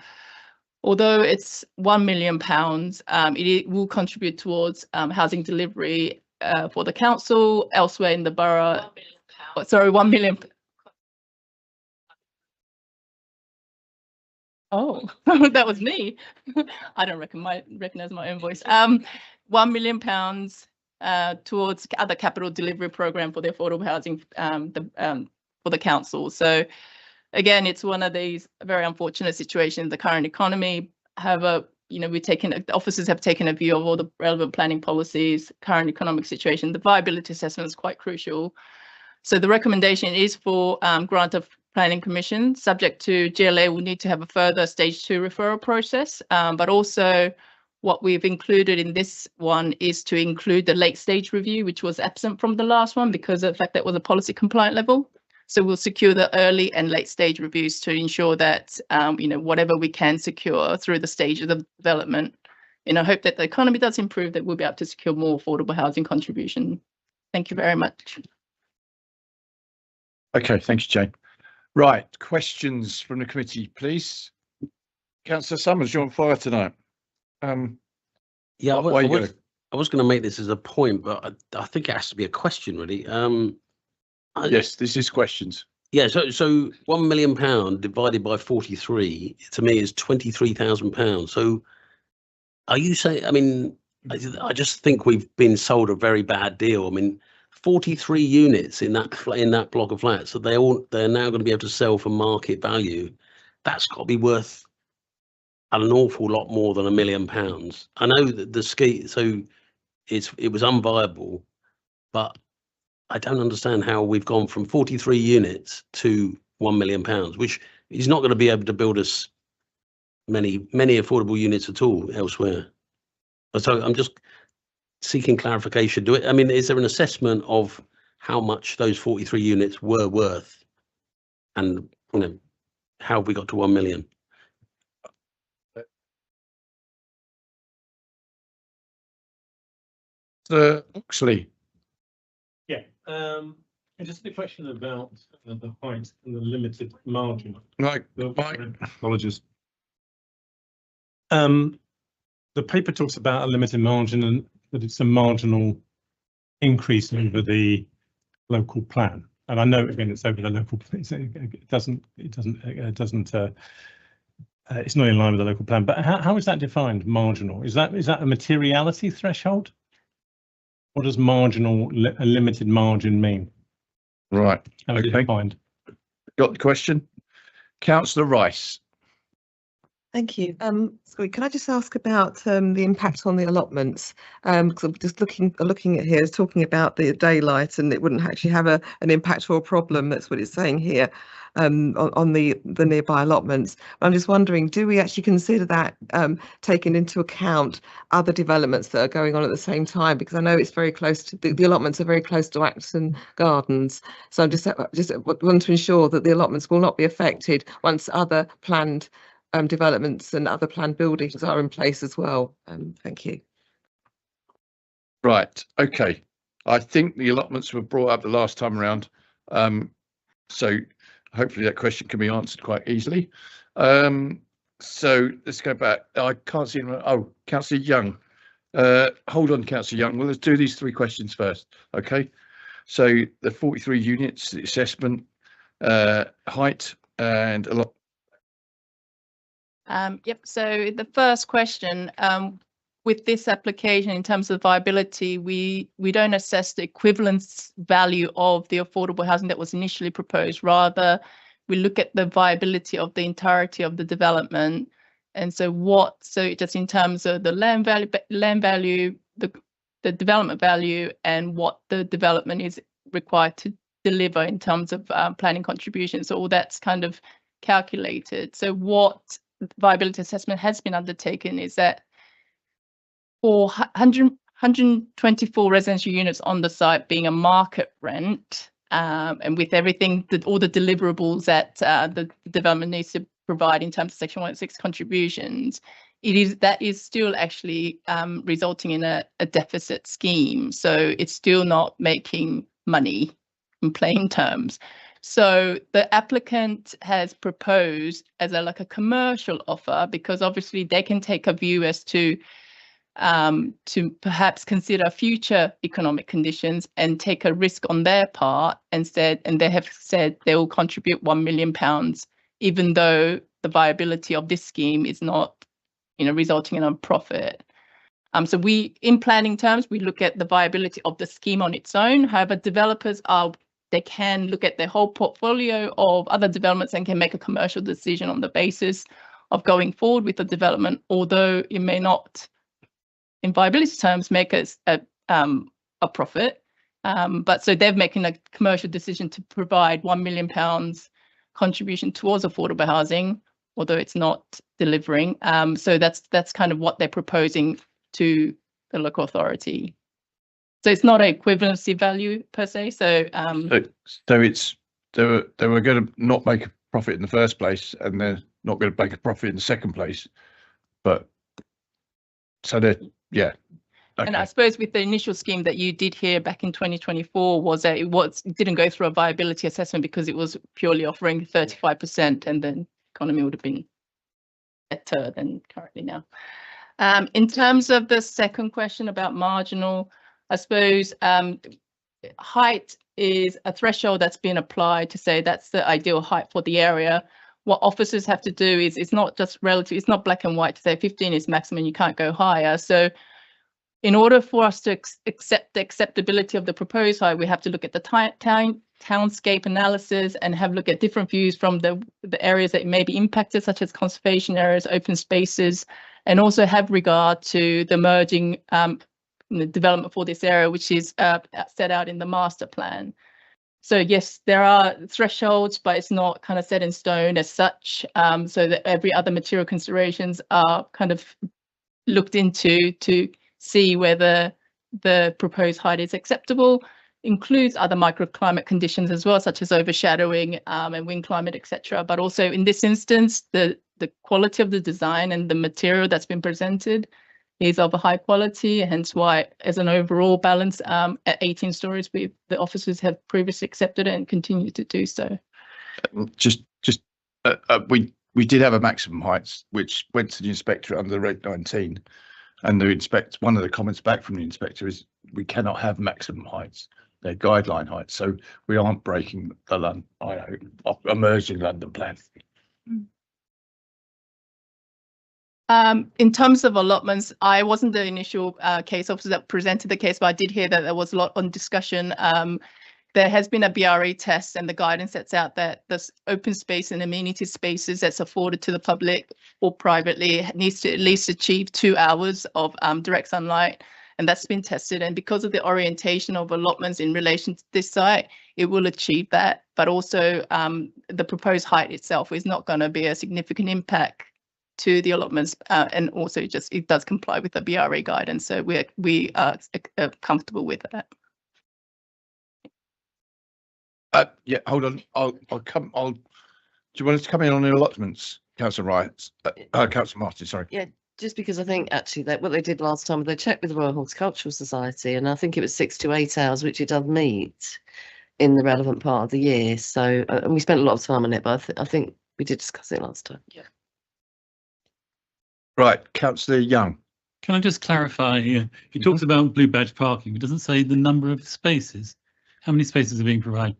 K: although it's £1 million, it will contribute towards housing delivery for the council elsewhere in the borough. Sorry, £1 million. Oh, that was me. I don't recognise my own voice. £1 million towards other capital delivery program for the affordable housing for the council. So again, it's one of these very unfortunate situations in the current economy. However, the officers have taken a view of all the relevant planning policies, current economic situation. The viability assessment is quite crucial. So the recommendation is for grant of planning permission, subject to GLA will need to have a further stage 2 referral process, but also what we've included in this one is to include the late stage review, which was absent from the last one because of the fact that it was a policy compliant level. So we'll secure the early and late stage reviews to ensure that, whatever we can secure through the stages of development, in a hope that the economy does improve, that we'll be able to secure more affordable housing contribution. Thank you very much.
A: Okay, thank you, Jane. Right, questions from the committee, please. Councillor Summers, you're on fire tonight.
F: Yeah, I was going to make this as a point, but I think it has to be a question, really.
A: Yes, this is questions.
F: Yeah, so £1 million divided by 43 to me is £23,000. So are you saying? I mean, I just think we've been sold a very bad deal. I mean, 43 units in that block of flats, so they're now going to be able to sell for market value. That's got to be worth an awful lot more than £1 million. I know that the scheme, so it was unviable, but I don't understand how we've gone from 43 units to £1 million, which is not going to be able to build us many affordable units at all elsewhere. So I'm just seeking clarification. Is there an assessment of how much those 43 units were worth, and how have we got to 1 million?
A: Oxley.
E: Yeah, just a question about the height and the limited margin.
A: Right,
E: apologies. The paper talks about a limited margin and that it's a marginal increase over the local plan. And I know again it's over the local plan. It's not in line with the local plan. But how is that defined? Marginal? Is that a materiality threshold? What does a limited margin mean?
A: Right.
E: How is it defined?
A: Got the question? Councillor Rice.
B: Thank you. Sorry, can I just ask about the impact on the allotments? Because I'm just looking at here, it's talking about the daylight, and it wouldn't actually have an impact or a problem. That's what it's saying here on the nearby allotments. I'm just wondering, do we actually consider that taking into account other developments that are going on at the same time? Because I know it's very close to the allotments are very close to Acton Gardens, so I'm just want to ensure that the allotments will not be affected once other planned developments and other planned buildings are in place as well. Thank you.
A: Right. Okay. I think the allotments were brought up the last time around, so hopefully that question can be answered quite easily. So let's go back. I can't see. Oh, Councillor Young. Hold on, Councillor Young. Well, let's do these 3 questions first. Okay. So the 43 units, the assessment, height, and a lot.
K: Yep. So the first question, with this application, in terms of viability, we don't assess the equivalence value of the affordable housing that was initially proposed. Rather, we look at the viability of the entirety of the development. And so just in terms of the land value, the development value, and what the development is required to deliver in terms of planning contributions. So all that's kind of calculated. So what viability assessment has been undertaken is that for 124 residential units on the site being a market rent, and with everything, all the deliverables that the development needs to provide in terms of Section 106 contributions, that is still actually resulting in a deficit scheme. So it's still not making money in plain terms. So the applicant has proposed as a commercial offer, because obviously they can take a view as to perhaps consider future economic conditions and take a risk on their part, and they have said they will contribute £1 million, even though the viability of this scheme is not, resulting in a profit. So we, in planning terms, we look at the viability of the scheme on its own. However, developers they can look at their whole portfolio of other developments and can make a commercial decision on the basis of going forward with the development, although it may not, in viability terms, make us a profit. But so they're making a commercial decision to provide £1 million contribution towards affordable housing, although it's not delivering. So that's kind of what they're proposing to the local authority. So it's not an equivalency value per se. So
A: it's they were going to not make a profit in the first place, and they're not going to make a profit in the second place. But so they're Okay.
K: And I suppose with the initial scheme that you did here back in 2024 was that it didn't go through a viability assessment because it was purely offering 35%, and then economy would have been better than currently now. In terms of the second question about marginal, I suppose height is a threshold that's been applied to say that's the ideal height for the area. What officers have to do is it's not just relative, it's not black and white to say 15 is maximum, you can't go higher. So in order for us to accept the acceptability of the proposed height, we have to look at the townscape analysis and have a look at different views from the areas that may be impacted, such as conservation areas, open spaces, and also have regard to the emerging development for this area, which is set out in the master plan. So yes, there are thresholds, but it's not kind of set in stone as such. So that every other material considerations are kind of looked into to see whether the proposed height is acceptable. Includes other microclimate conditions as well, such as overshadowing and wind climate, etc. But also in this instance, the quality of the design and the material that's been presented is of a high quality, hence why, as an overall balance, at 18 stories, the officers have previously accepted it and continue to do so.
A: We did have a maximum heights which went to the inspector under the Reg 19, and one of the comments back from the inspector is we cannot have maximum heights. They're guideline heights, so we aren't breaking the emerging London plan.
K: In terms of allotments, I wasn't the initial case officer that presented the case, but I did hear that there was a lot on discussion. There has been a BRE test, and the guidance sets out that this open space and amenity spaces that's afforded to the public or privately needs to at least achieve 2 hours of direct sunlight, and that's been tested. And because of the orientation of allotments in relation to this site, it will achieve that. But also the proposed height itself is not going to be a significant impact to the allotments, and also just it does comply with the BRE guidance, so we are comfortable with that.
A: Yeah, hold on. Do you want us to come in on the allotments, Councillor Wright? Councillor Martin, sorry.
L: Yeah, just because I think actually that what they did last time, they checked with the Royal Horticultural Society, and I think it was 6 to 8 hours, which it does meet in the relevant part of the year. So, and we spent a lot of time on it, but I think we did discuss it last time.
K: Yeah.
A: Right, Councillor Young.
J: Can I just clarify here? He talks about blue badge parking, but doesn't say the number of spaces. How many spaces are being provided?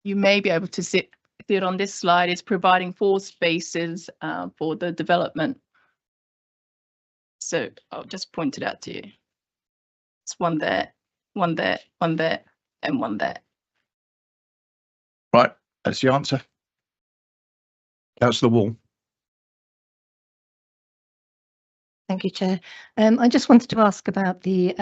K: You may be able to see it on this slide. It's providing 4 spaces for the development. So I'll just point it out to you. It's one there, one there, one there, and one there.
A: Right, that's the answer. Councillor Wall.
M: Thank you, Chair. I just wanted to ask about the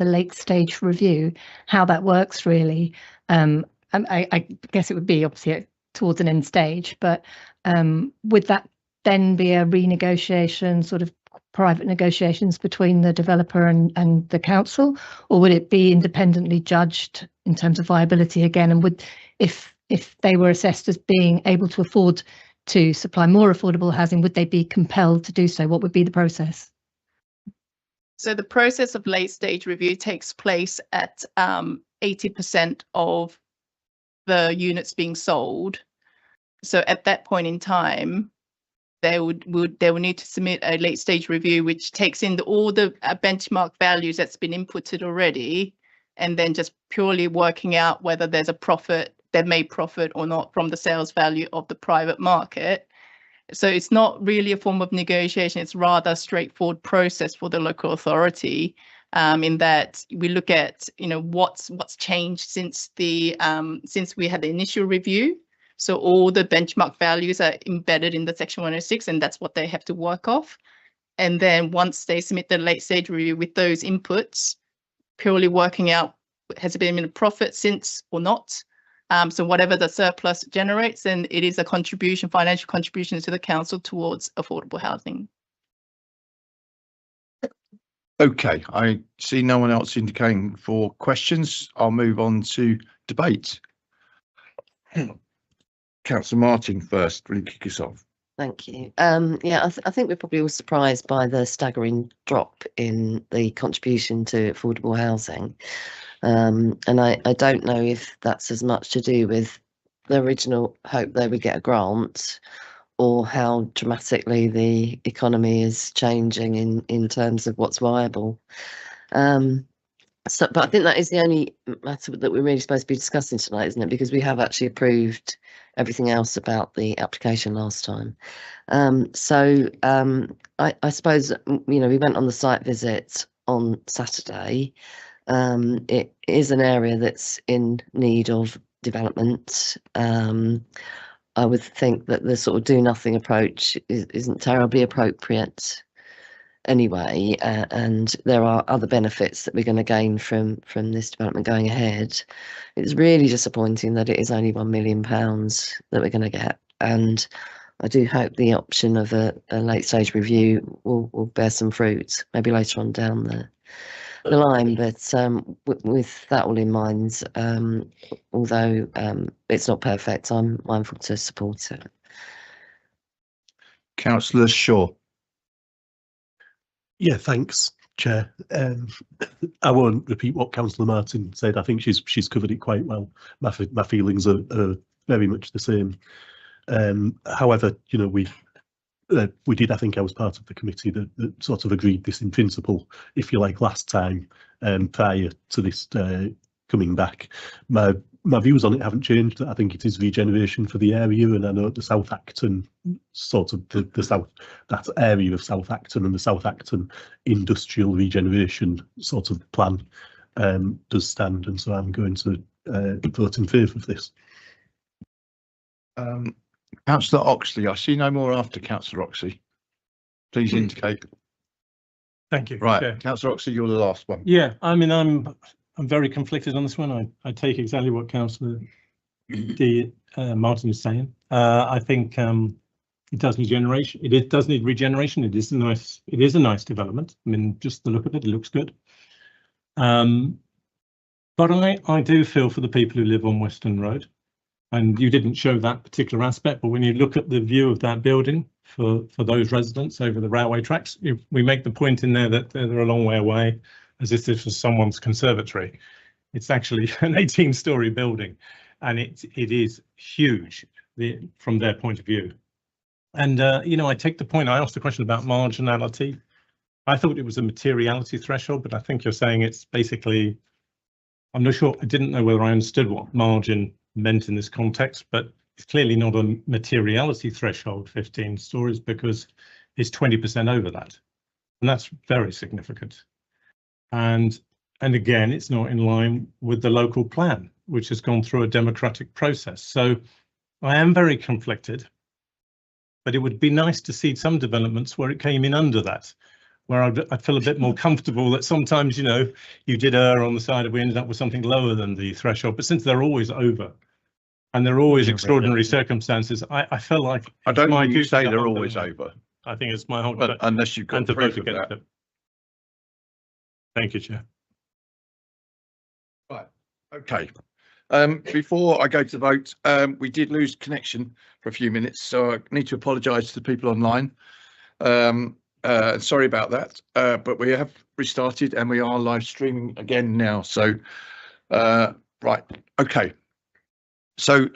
M: late stage review, how that works really. I guess it would be obviously towards an end stage, but would that then be a renegotiation, sort of private negotiations between the developer and the council, or would it be independently judged in terms of viability again? And would, if they were assessed as being able to afford to supply more affordable housing, would they be compelled to do so? What would be the process?
K: So the process of late stage review takes place at 80% of the units being sold. So at that point in time, they will need to submit a late stage review, which takes in all the benchmark values that's been inputted already, and then just purely working out whether there's a profit they may profit or not from the sales value of the private market. So it's not really a form of negotiation. It's rather a straightforward process for the local authority, in that we look at, what's changed since we had the initial review. So all the benchmark values are embedded in the Section 106, and that's what they have to work off. And then once they submit the late stage review with those inputs, purely working out, has it been a profit since or not? So whatever the surplus generates, then it is a contribution, financial contribution to the council towards affordable housing.
A: Okay, I see no one else indicating for questions. I'll move on to debate. Councillor Martin first, will you kick us off?
L: Thank you. Yeah, I think we're probably all surprised by the staggering drop in the contribution to affordable housing. And I don't know if that's as much to do with the original hope they would get a grant, or how dramatically the economy is changing in terms of what's viable. But I think that is the only matter that we're really supposed to be discussing tonight, isn't it? Because we have actually approved everything else about the application last time. I suppose, we went on the site visit on Saturday. It is an area that's in need of development. I would think that the sort of do nothing approach isn't terribly appropriate anyway, and there are other benefits that we're going to gain from this development going ahead. It's really disappointing that it is only £1 million that we're going to get, and I do hope the option of a late stage review will bear some fruit, maybe later on down the line. But with that all in mind, although it's not perfect, I'm mindful to support it.
A: Councillor Shaw.
I: Yeah, thanks, Chair. I won't repeat what Councillor Martin said. I think she's covered it quite well. My feelings are very much the same. However, we did, I think I was part of the committee that sort of agreed this in principle, if you like, last time, prior to this coming back. My views on it haven't changed. I think it is regeneration for the area, and I know the South Acton, sort of that area of South Acton and the South Acton industrial regeneration sort of plan does stand, and so I'm going to vote in favour of this.
A: Councillor Oxley, I see no more after Councillor Oxley. Please indicate.
E: Thank you.
A: Right,
E: Chair.
A: Councillor Oxley, you're the last one.
E: Yeah, I mean, I'm very conflicted on this one. I take exactly what Councillor Martin is saying. I think it does need regeneration. It does need regeneration. It is a nice development. I mean, just the look of it, it looks good. But I do feel for the people who live on Western Road, and you didn't show that particular aspect. But when you look at the view of that building for those residents over the railway tracks, we make the point in there that they're a long way away, as if this was someone's conservatory. It's actually an 18-storey building, and it is huge from their point of view. And I take the point. I asked the question about marginality. I thought it was a materiality threshold, but I think you're saying it's basically, I'm not sure. I didn't know whether I understood what margin meant in this context, but it's clearly not a materiality threshold, 15 stories, because it's 20% over that, and that's very significant. And again, it's not in line with the local plan, which has gone through a democratic process. So I am very conflicted, but it would be nice to see some developments where it came in under that, where I feel a bit more comfortable that sometimes, you did err on the side of we ended up with something lower than the threshold. But since they're always over, and there are always extraordinary circumstances, I feel like
A: I don't think you say they're always over.
E: I think it's my whole.
A: But unless you've got proof of that.
E: Thank you, Chair.
A: Right. Okay. Before I go to the vote, we did lose connection for a few minutes, so I need to apologise to the people online. Sorry about that, but we have restarted and we are live streaming again now. So, right. Okay. So,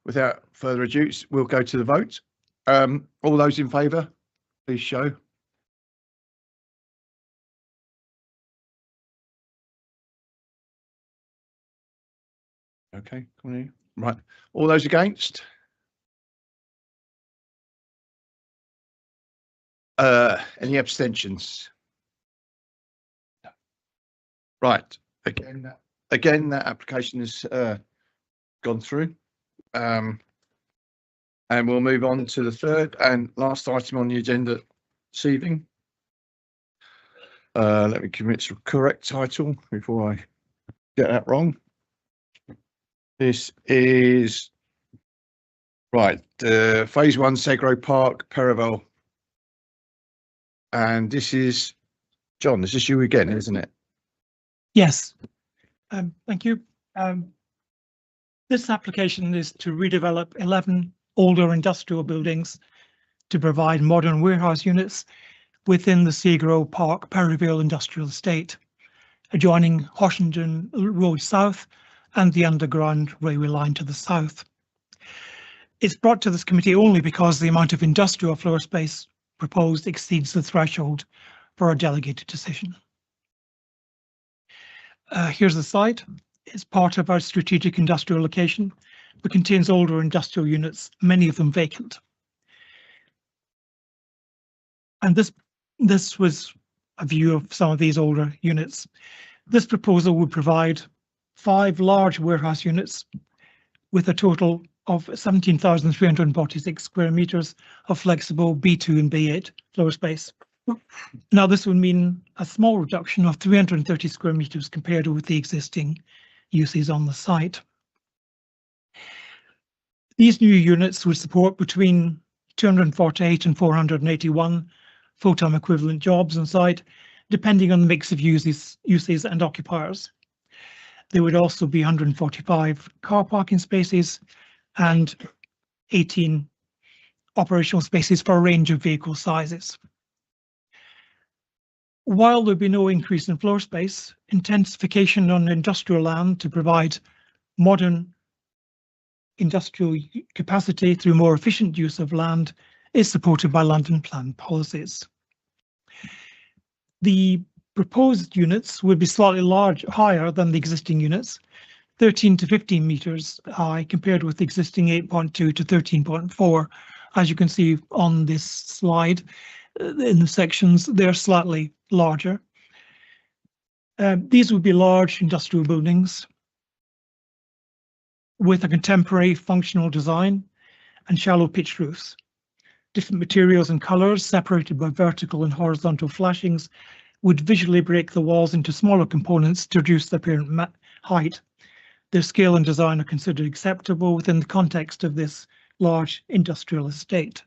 A: without further ado, we'll go to the vote. All those in favour, please show. Okay, Cornelia. Right. All those against? Any abstentions? Right. Again, that application has gone through. And we'll move on to the third and last item on the agenda this evening. Let me commit to the correct title before I get that wrong. This is right, phase 1 Segro Park, Perivale. And this is John, this is you again, isn't it?
C: Yes. Thank you. This application is to redevelop 11 older industrial buildings to provide modern warehouse units within the Segro Park Perivale Industrial Estate, adjoining Hoshenden Road South and the Underground Railway line to the south. It's brought to this committee only because the amount of industrial floor space proposed exceeds the threshold for a delegated decision. Here's the site. It's part of our strategic industrial location, but contains older industrial units, many of them vacant. And this was a view of some of these older units. This proposal would provide 5 large warehouse units with a total of 17,346 square meters of flexible B2 and B8 floor space. Now, this would mean a small reduction of 330 square meters compared with the existing uses on the site. These new units would support between 248 and 481 full-time equivalent jobs on site, depending on the mix of uses and occupiers. There would also be 145 car parking spaces and 18 operational spaces for a range of vehicle sizes. While there would be no increase in floor space, intensification on industrial land to provide modern industrial capacity through more efficient use of land is supported by London Plan policies. The proposed units would be slightly higher than the existing units, 13 to 15 meters high compared with the existing 8.2 to 13.4. As you can see on this slide, in the sections, they're slightly larger. These would be large industrial buildings with a contemporary functional design and shallow pitched roofs. Different materials and colours separated by vertical and horizontal flashings would visually break the walls into smaller components to reduce the apparent height. Their scale and design are considered acceptable within the context of this large industrial estate.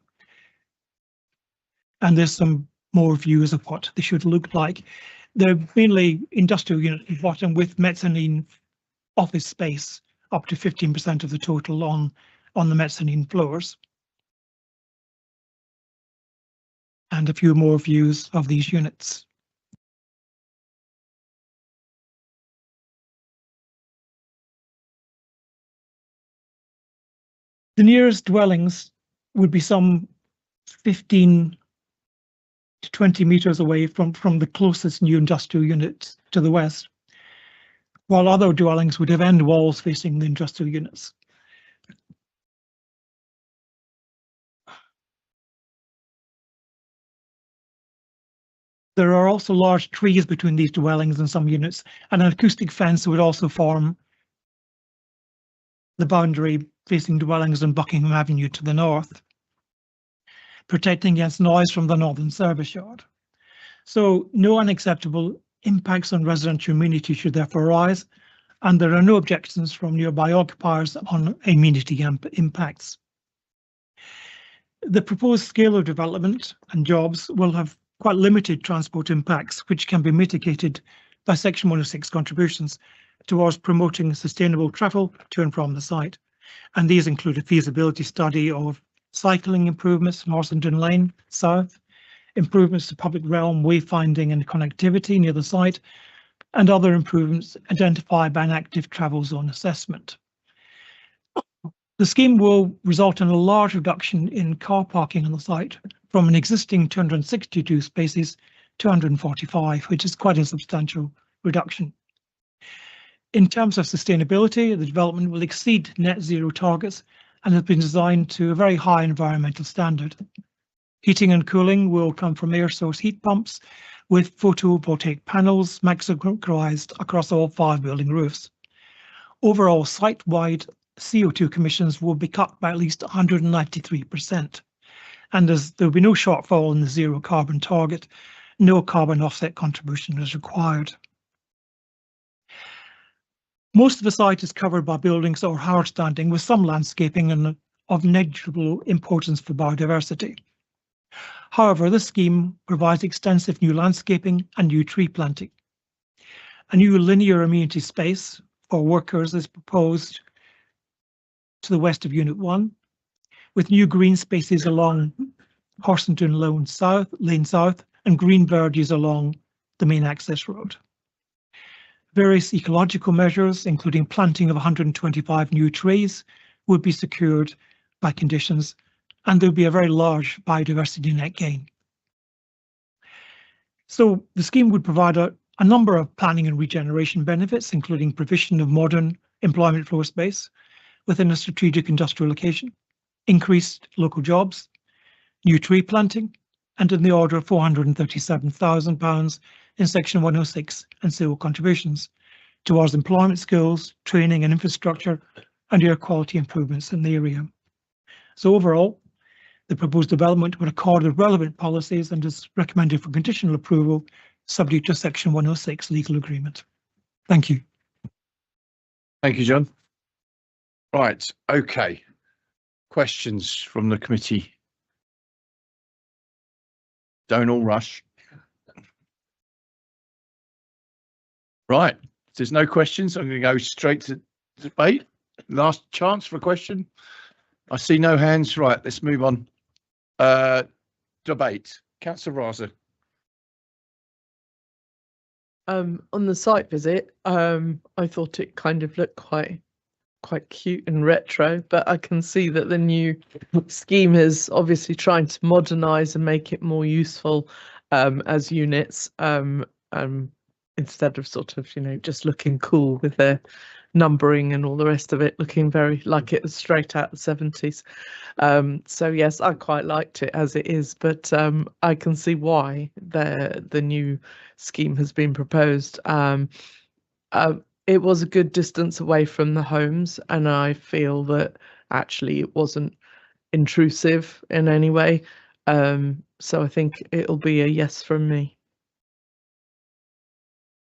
C: And there's some more views of what they should look like. They're mainly industrial units at the bottom with mezzanine office space up to 15% of the total on the mezzanine floors. And a few more views of these units. The nearest dwellings would be some 15 to 20 meters away from the closest new industrial units to the west, while other dwellings would have end walls facing the industrial units. There are also large trees between these dwellings and some units, and an acoustic fence would also form the boundary facing dwellings on Buckingham Avenue to the north, protecting against noise from the northern service yard. So no unacceptable impacts on residential amenity should therefore arise, and there are no objections from nearby occupiers on amenity impacts. The proposed scale of development and jobs will have quite limited transport impacts, which can be mitigated by Section 106 contributions towards promoting sustainable travel to and from the site. And these include a feasibility study of cycling improvements in Horsenden Lane South, improvements to public realm wayfinding and connectivity near the site, and other improvements identified by an active travel zone assessment. The scheme will result in a large reduction in car parking on the site from an existing 262 spaces to 145, which is quite a substantial reduction. In terms of sustainability, the development will exceed net zero targets and has been designed to a very high environmental standard. Heating and cooling will come from air source heat pumps with photovoltaic panels maximized across all 5 building roofs. Overall site-wide CO2 emissions will be cut by at least 193%. And as there will be no shortfall in the zero carbon target, no carbon offset contribution is required. Most of the site is covered by buildings or hard standing with some landscaping and of negligible importance for biodiversity. However, this scheme provides extensive new landscaping and new tree planting. A new linear amenity space for workers is proposed to the west of Unit 1, with new green spaces along Horsington Lane South and green verges along the main access road. Various ecological measures, including planting of 125 new trees, would be secured by conditions, and there would be a very large biodiversity net gain. So the scheme would provide a number of planning and regeneration benefits, including provision of modern employment floor space within a strategic industrial location, increased local jobs, new tree planting, and in the order of £437,000 in Section 106 and civil contributions towards employment skills, training and infrastructure, and air quality improvements in the area. So overall, the proposed development would accord with relevant policies and is recommended for conditional approval, subject to Section 106 legal agreement. Thank you.
A: Thank you, John. Right, okay. Questions from the committee? Don't all rush. Right, if there's no questions, I'm going to go straight to debate. Last chance for a question. I see no hands. Right, let's move on. Debate. Councillor Raza.
G: On the site visit, I thought it kind of looked quite cute and retro, but I can see that the new scheme is obviously trying to modernise and make it more useful as units, instead of sort of, just looking cool with their numbering and all the rest of it, looking very like it was straight out of the 70s. So yes, I quite liked it as it is, but I can see why the new scheme has been proposed. It was a good distance away from the homes, and I feel that actually it wasn't intrusive in any way. So I think it'll be a yes from me.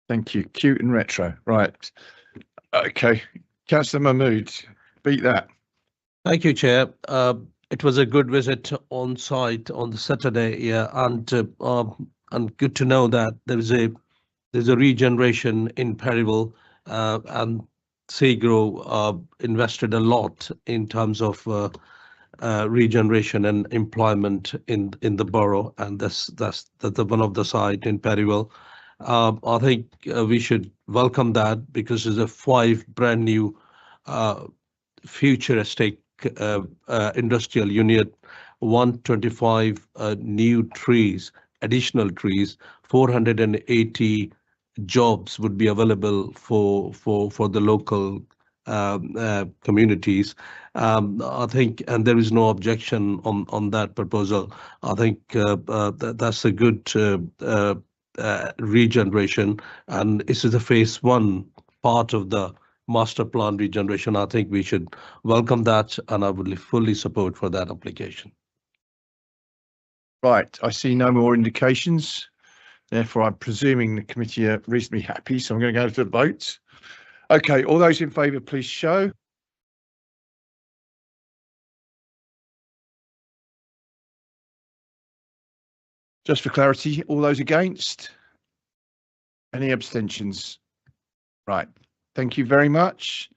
A: Thank you. Cute and retro. Right. Okay. Councillor Mahmood, beat that.
D: Thank you, Chair. It was a good visit on site on the Saturday, yeah, and good to know that there's a regeneration in Perryville, and SEGRO invested a lot in terms of regeneration and employment in the borough, and that's the one of the site in Perryville. I think we should welcome that, because there's a 5 brand new futuristic industrial unit, 125 new trees, additional trees, 480 jobs would be available for the local communities. I think, and there is no objection on that proposal. I think that's a good regeneration, and this is the phase 1 part of the master plan regeneration. I think we should welcome that, and I would fully support for that application.
A: Right, I see no more indications. Therefore, I'm presuming the committee are reasonably happy, so I'm going to go to the vote. Okay, all those in favour, please show. Just for clarity, all those against? Any abstentions? Right, thank you very much.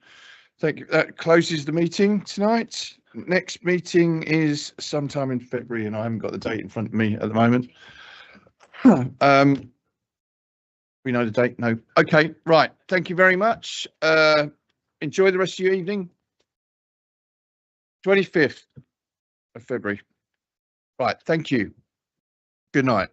A: Thank you. That closes the meeting tonight. Next meeting is sometime in February, and I haven't got the date in front of me at the moment. We know the date? No. Okay, right. Thank you very much. Enjoy the rest of your evening. 25th of February. Right, thank you. Good night.